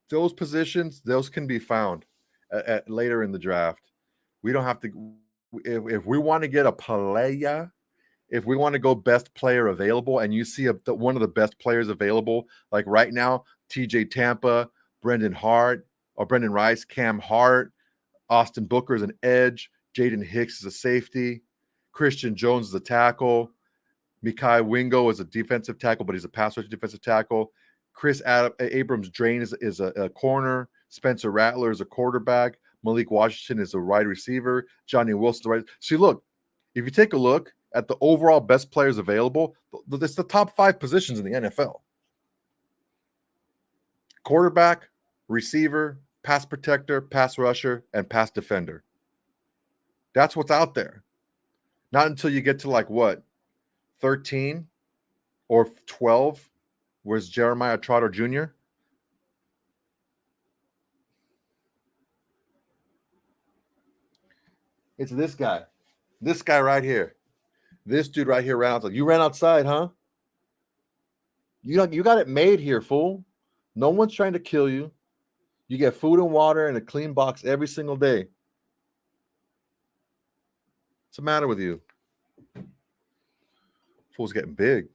those positions, those can be found at later in the draft. We don't have to. If we want to get a player, if we want to go best player available, and you see one of the best players available, like right now, TJ Tampa, Brendan Hart, or Brendan Rice, Cam Hart, Austin Booker is an edge, Jayden Hicks is a safety, Christian Jones is a tackle, Mekhi Wingo is a defensive tackle, but he's a pass rush defensive tackle. Abrams Drain is a corner. Spencer Rattler is a quarterback. Malik Washington is a wide receiver. Johnny Wilson's a right. See, look, if you take a look at the overall best players available, it's the top 5 positions in the NFL. Quarterback, receiver, pass protector, pass rusher, and pass defender. That's what's out there. Not until you get to like what, 13 or 12, was Jeremiah Trotter Jr. It's this guy. This guy right here. This dude right here ran outside. You ran outside, huh? You got it made here, fool. No one's trying to kill you. You get food and water and a clean box every single day. What's the matter with you? Fool's getting big.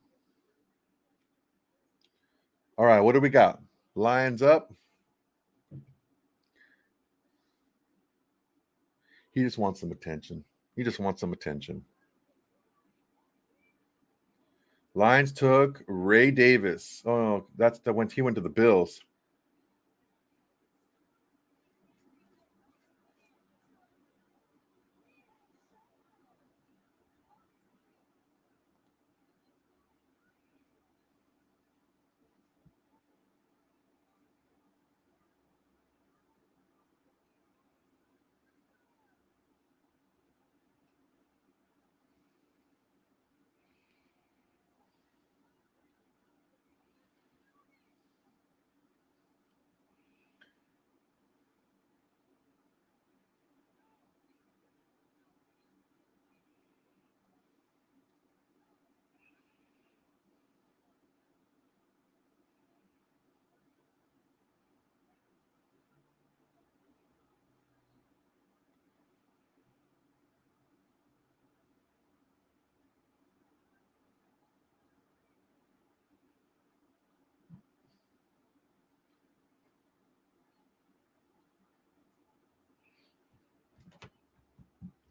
All right, what do we got? Lions up. He just wants some attention. He just wants some attention. Lions took Ray Davis. Oh, that's the when he went to the Bills.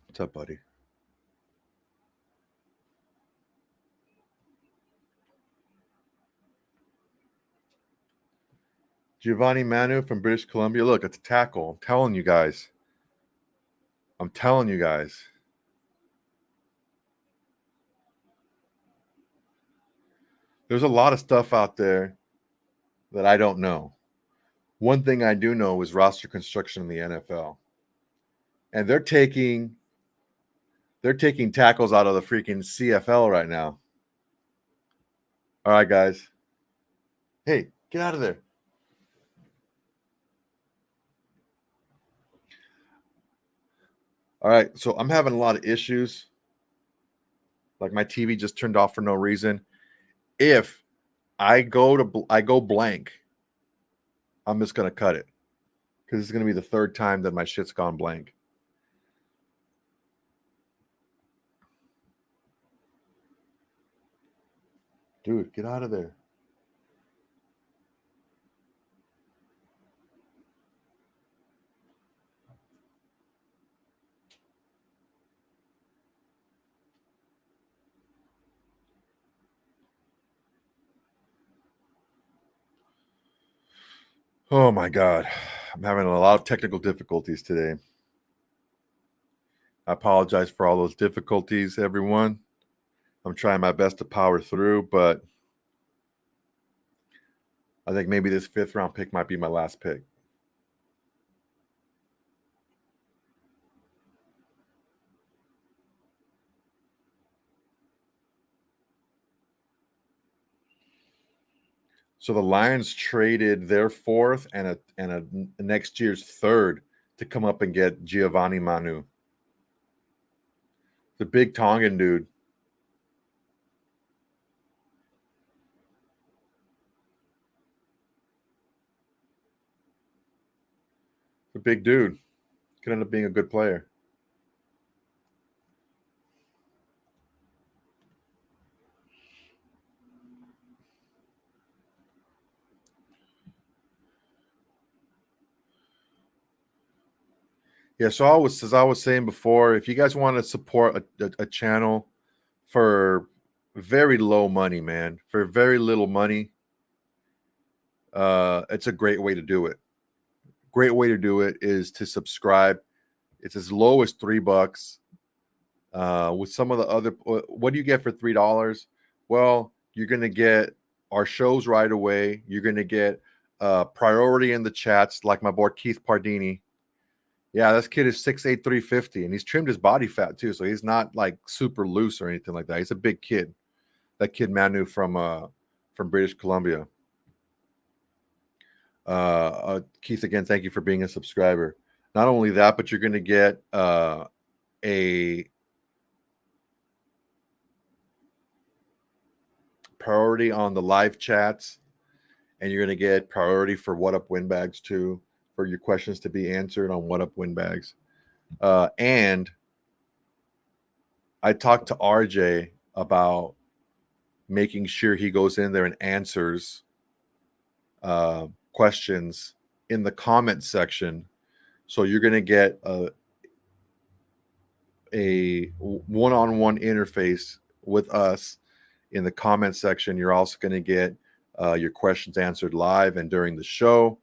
What's up, buddy? Giovanni Manu from British Columbia. Look, it's a tackle. I'm telling you guys. There's a lot of stuff out there that I don't know. One thing I do know is roster construction in the NFL. And they're taking tackles out of the freaking CFL right now. All right, guys. Hey, get out of there. All right, so I'm having a lot of issues. Like my TV just turned off for no reason. If I go blank, I'm just gonna cut it because it's gonna be the third time that my shit's gone blank. Dude, get out of there. Oh my God. I'm having a lot of technical difficulties today. I apologize for all those difficulties, everyone. I'm trying my best to power through, but I think maybe this 5th round pick might be my last pick. So the Lions traded their 4th and a next year's 3rd to come up and get Giovanni Manu. The big Tongan dude. The big dude. Could end up being a good player. Yeah, so as I was saying before, if you guys want to support a channel for very low money, man, for very little money, it's a great way to do it. Great way to do it is to subscribe. It's as low as $3. With some of the other, what do you get for $3? Well, you're gonna get our shows right away. You're gonna get priority in the chats, like my boy Keith Pardini. Yeah, this kid is 6'8", 350, and he's trimmed his body fat too, so he's not like super loose or anything like that. He's a big kid. That kid Manu from British Columbia. Keith, again, thank you for being a subscriber. Not only that, but you're going to get a a priority on the live chats, and you're going to get priority for What Up Windbags too, for your questions to be answered on What Up Windbags. And I talked to RJ about making sure he goes in there and answers questions in the comment section. So you're going to get a one-on-one interface with us in the comment section. You're also going to get your questions answered live and during the show.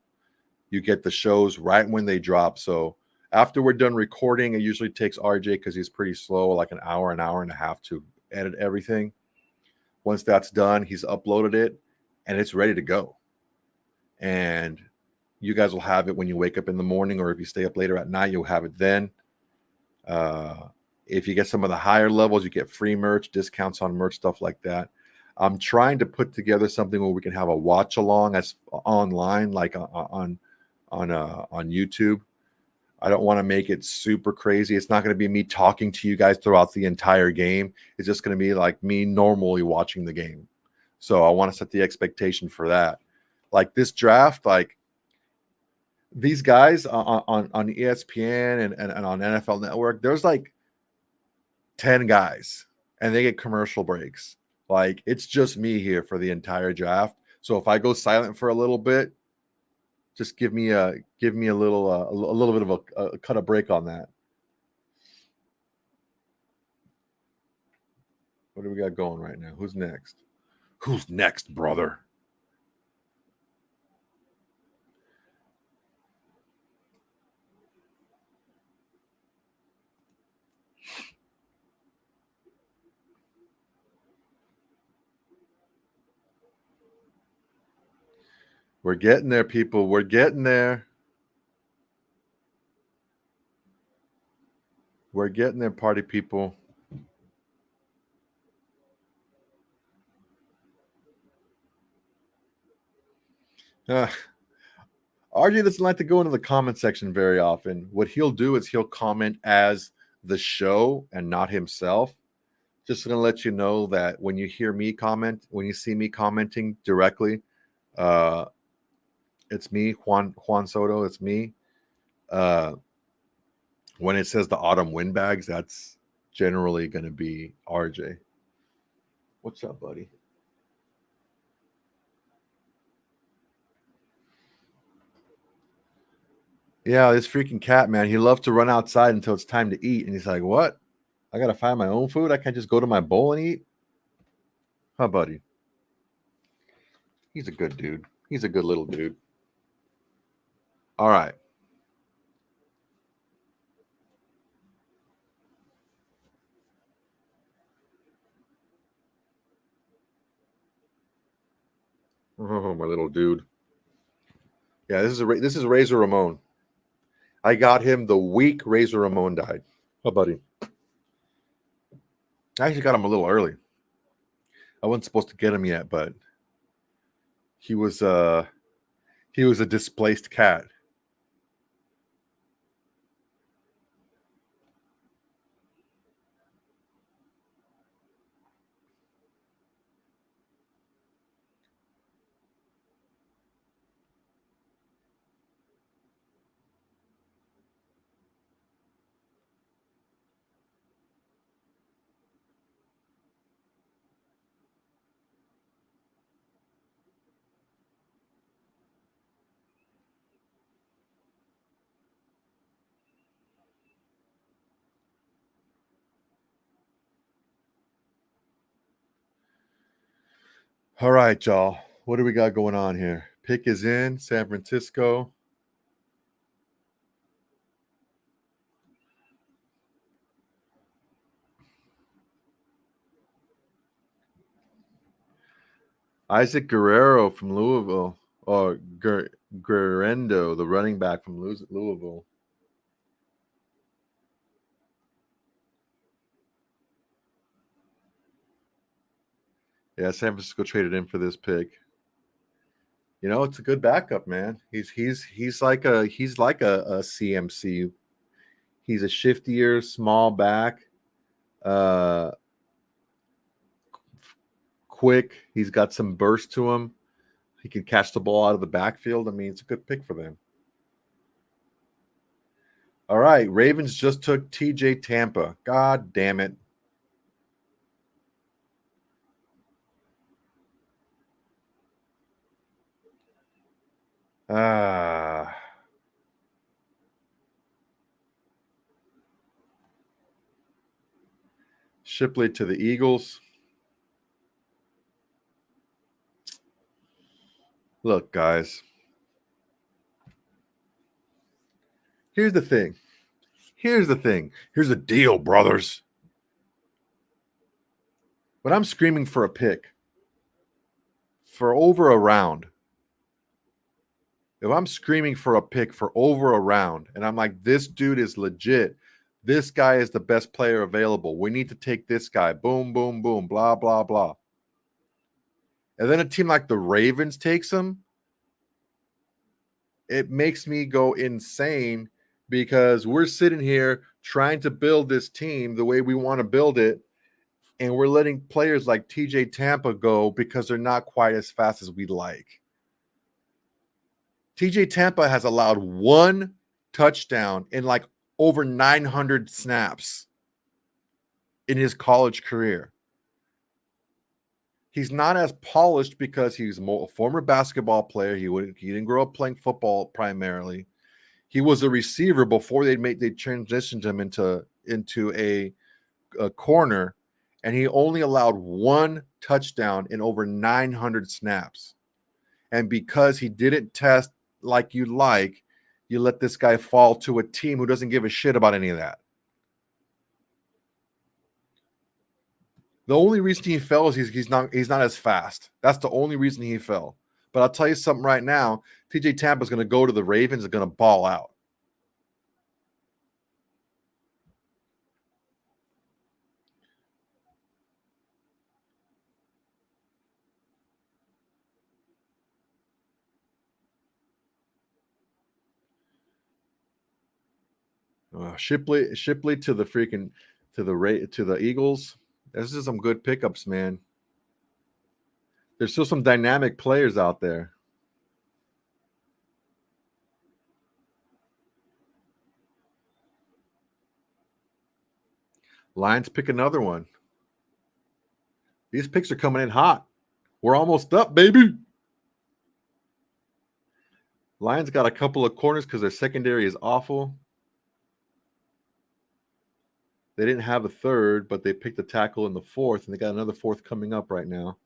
You get the shows right when they drop. So after we're done recording, it usually takes RJ, because he's pretty slow, like an hour and a half to edit everything. Once that's done, he's uploaded it and it's ready to go. And you guys will have it when you wake up in the morning, or if you stay up later at night, you'll have it then. If you get some of the higher levels, you get free merch, discounts on merch, stuff like that. I'm trying to put together something where we can have a watch along as online, like on YouTube. I don't want to make it super crazy. It's not going to be me talking to you guys throughout the entire game. It's just going to be like me normally watching the game. So I want to set the expectation for that. Like this draft, like these guys on ESPN and on NFL Network, there's like 10 guys and they get commercial breaks. Like it's just me here for the entire draft. So if I go silent for a little bit, just give me a little bit of a cut a break on that. What do we got going right now? Who's next? Who's next, brother? We're getting there, people. We're getting there. We're getting there, party people. RJ doesn't like to go into the comment section very often. What he'll do is he'll comment as the show and not himself. Just going to let you know that when you hear me comment, when you see me commenting directly, it's me, Juan Soto. It's me. When it says the autumn windbags, that's generally going to be RJ. What's up, buddy? Yeah, this freaking cat, man. He loves to run outside until it's time to eat. And he's like, what? I got to find my own food? I can't just go to my bowl and eat? Huh, buddy? He's a good dude. He's a good little dude. All right. Oh, my little dude. Yeah, this is Razor Ramon. I got him the week Razor Ramon died. Oh, buddy. I actually got him a little early. I wasn't supposed to get him yet, but he was a displaced cat. All right, y'all. What do we got going on here? Pick is in San Francisco. Isaac Guerrero from Louisville, or Guerrendo, the running back from Louisville. Yeah, San Francisco traded in for this pick. You know, it's a good backup, man. He's like a CMC. He's a shiftier, small back, uh, quick. He's got some burst to him. He can catch the ball out of the backfield. I mean, it's a good pick for them. All right, Ravens just took TJ Tampa. God damn it. Shipley to the Eagles. Look, guys. Here's the thing. Here's the deal, brothers. When I'm screaming for a pick for over a round, if I'm screaming for a pick for over a round and I'm like, this dude is legit, this guy is the best player available, we need to take this guy, boom, boom, boom, blah, blah, blah. And then a team like the Ravens takes him, it makes me go insane because we're sitting here trying to build this team the way we want to build it. And we're letting players like TJ Tampa go because they're not quite as fast as we'd like. TJ Tampa has allowed one touchdown in like over 900 snaps in his college career. He's not as polished because he's a former basketball player. He didn't grow up playing football primarily. He was a receiver before they transitioned him into a corner, and he only allowed one touchdown in over 900 snaps. And because he didn't test like you'd like, you let this guy fall to a team who doesn't give a shit about any of that. The only reason he fell is he's not as fast. That's the only reason he fell. But I'll tell you something right now. TJ Tampa's going to go to the Ravens and going to ball out. Shipley to the Eagles. This is some good pickups, man. There's still some dynamic players out there. Lions pick another one. These picks are coming in hot. We're almost up, baby. Lions got a couple of corners because their secondary is awful. They didn't have a third, but they picked a tackle in the fourth, and they got another fourth coming up right now.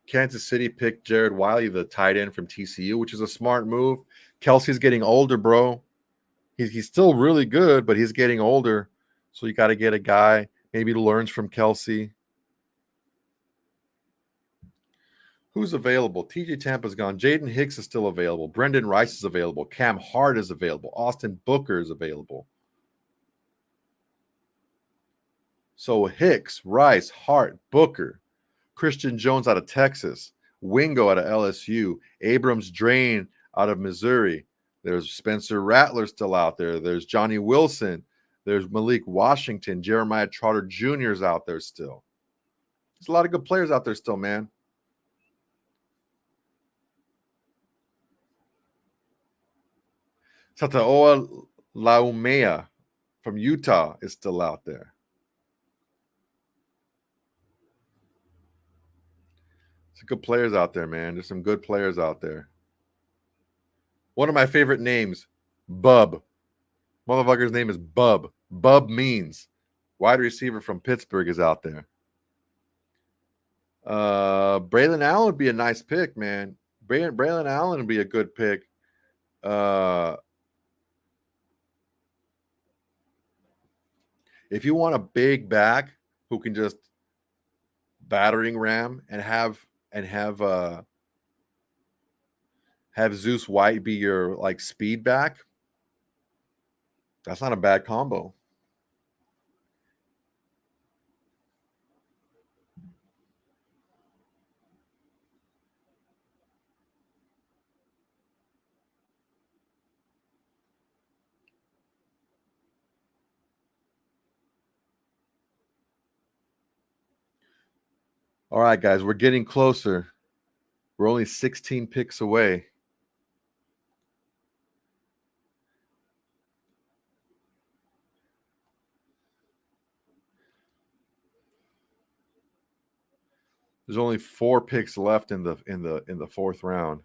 Kansas City picked Jared Wiley, the tight end from TCU, which is a smart move. Kelsey's getting older, bro. He's still really good, but he's getting older. So you got to get a guy maybe learns from Kelsey. Who's available? TJ Tampa's gone. Jayden Hicks is still available. Brendan Rice is available. Cam Hart is available. Austin Booker is available. So Hicks, Rice, Hart, Booker, Christian Jones out of Texas, Wingo out of LSU, Abrams Drain out of Missouri. There's Spencer Rattler still out there. There's Johnny Wilson. There's Malik Washington. Jeremiah Trotter Jr. is out there still. There's a lot of good players out there still, man. Sataoa Laumea from Utah is still out there. There's good players out there, man. There's some good players out there. One of my favorite names, Bub. Motherfucker's name is Bub. Bub means wide receiver from Pittsburgh is out there. Braylon Allen would be a nice pick, man. Braylon Allen would be a good pick. If you want a big back who can just battering ram and have Zeus White be your like speed back, that's not a bad combo. All right, guys, we're getting closer. We're only 16 picks away. There's only 4 picks left in the fourth round.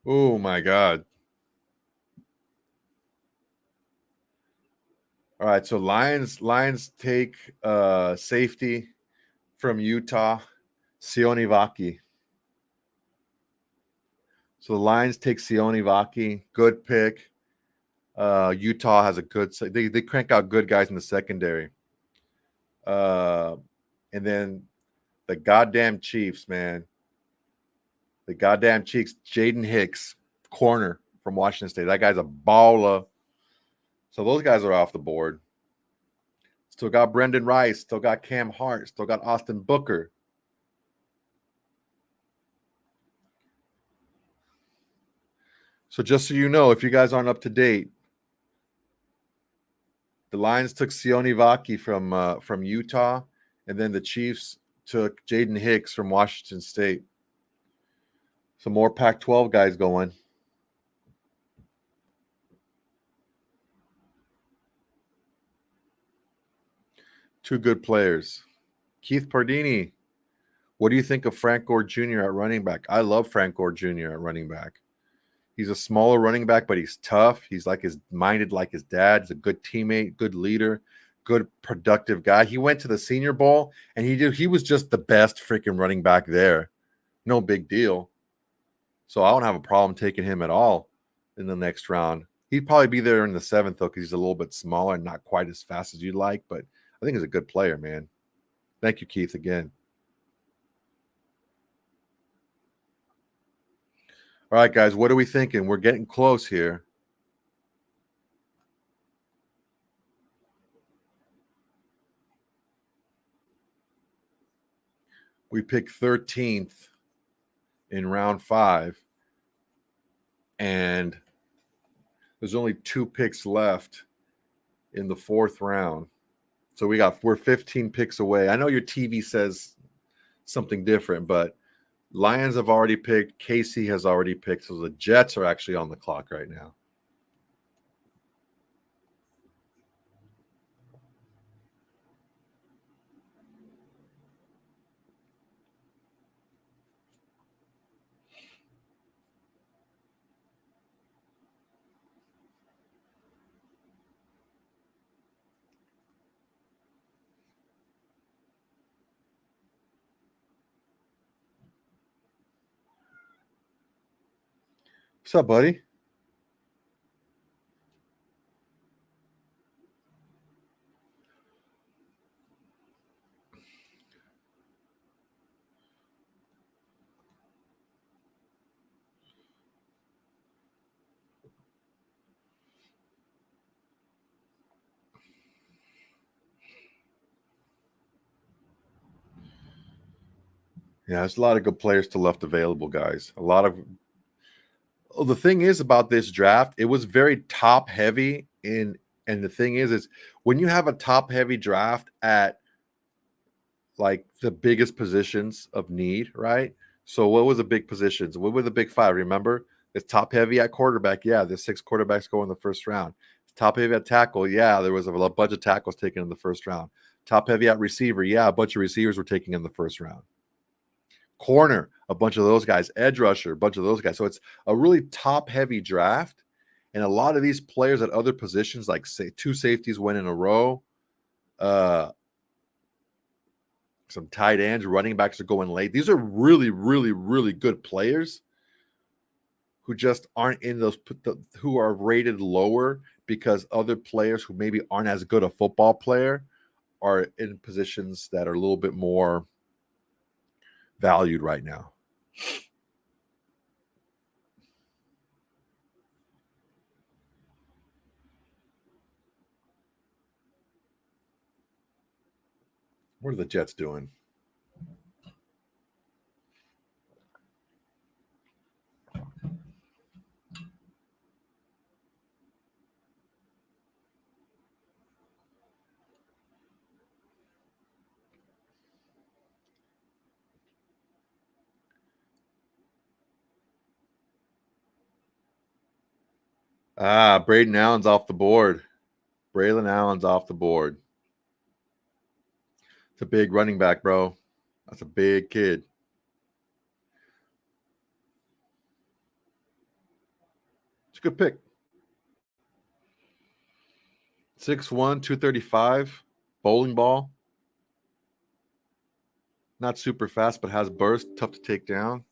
Oh my God. All right, so Lions take safety from Utah, Sione Vaki. So the Lions take Sione Vaki. Good pick. Utah has a good. They crank out good guys in the secondary. And then the goddamn Chiefs, man. The goddamn Chiefs. Jayden Hicks, corner from Washington State. That guy's a baller. So those guys are off the board. Still got Brendan Rice. Still got Cam Hart. Still got Austin Booker. So just so you know, if you guys aren't up to date, the Lions took Sione Vaki from Utah, and then the Chiefs took Jayden Hicks from Washington State. Some more Pac-12 guys going. Two good players. Keith Pardini, what do you think of Frank Gore Jr. at running back? I love Frank Gore Jr. at running back. He's a smaller running back, but he's tough. He's minded like his dad. He's a good teammate, good leader, good productive guy. He went to the Senior Bowl, and he was just the best freaking running back there. No big deal. So I don't have a problem taking him at all in the next round. He'd probably be there in the 7th, though, because he's a little bit smaller and not quite as fast as you'd like. But I think he's a good player, man. Thank you, Keith, again. All right, guys, what are we thinking? We're getting close here. We picked 13th in round 5, and there's only 2 picks left in the 4th round. So we're 15 picks away. I know your TV says something different, but Lions have already picked. KC has already picked. So the Jets are actually on the clock right now. What's up, buddy? Yeah, there's a lot of good players still left available, guys. A lot of the thing is about this draft, it was very top heavy and the thing is when you have a top heavy draft at like the biggest positions of need, right? So what was the big positions? What were the big 5? Remember? It's top heavy at quarterback. Yeah, there's 6 quarterbacks go in the first round. Top heavy at tackle. Yeah, there was a bunch of tackles taken in the first round. Top heavy at receiver. Yeah, a bunch of receivers were taken in the first round. Corner, a bunch of those guys. Edge rusher, a bunch of those guys. So it's a really top heavy draft. And a lot of these players at other positions, like say 2 safeties went in a row. Some tight ends, running backs are going late. These are really, really, really good players who just aren't in those, who are rated lower because other players who maybe aren't as good a football player are in positions that are a little bit more valued right now. What are the Jets doing? Braden Allen's off the board. Braylon Allen's off the board. It's a big running back, bro. That's a big kid. It's a good pick. 6'1", 235, bowling ball. Not super fast, but has burst, tough to take down.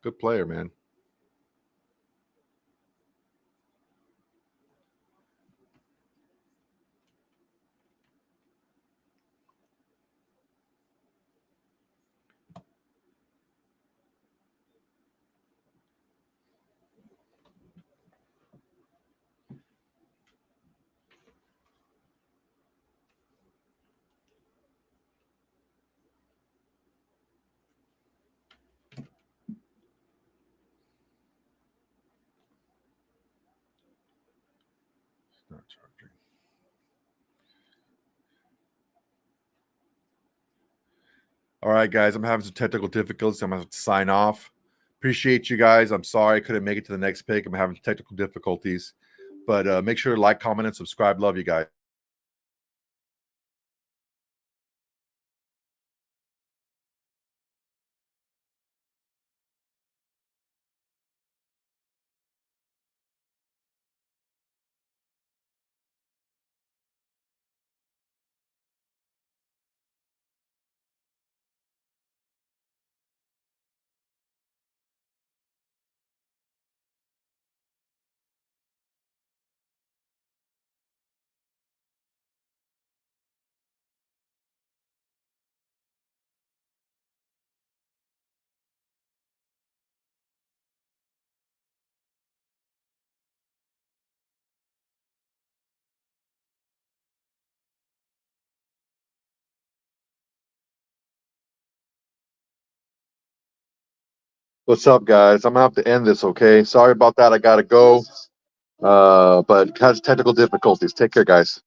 Good player, man. Not charging. All right, guys, I'm having some technical difficulties. I'm going to have to sign off. Appreciate you guys. I'm sorry I couldn't make it to the next pick. I'm having technical difficulties. But make sure to like, comment, and subscribe. Love you guys. What's up, guys? I'm going to have to end this, okay? Sorry about that. I got to go. But has technical difficulties. Take care, guys.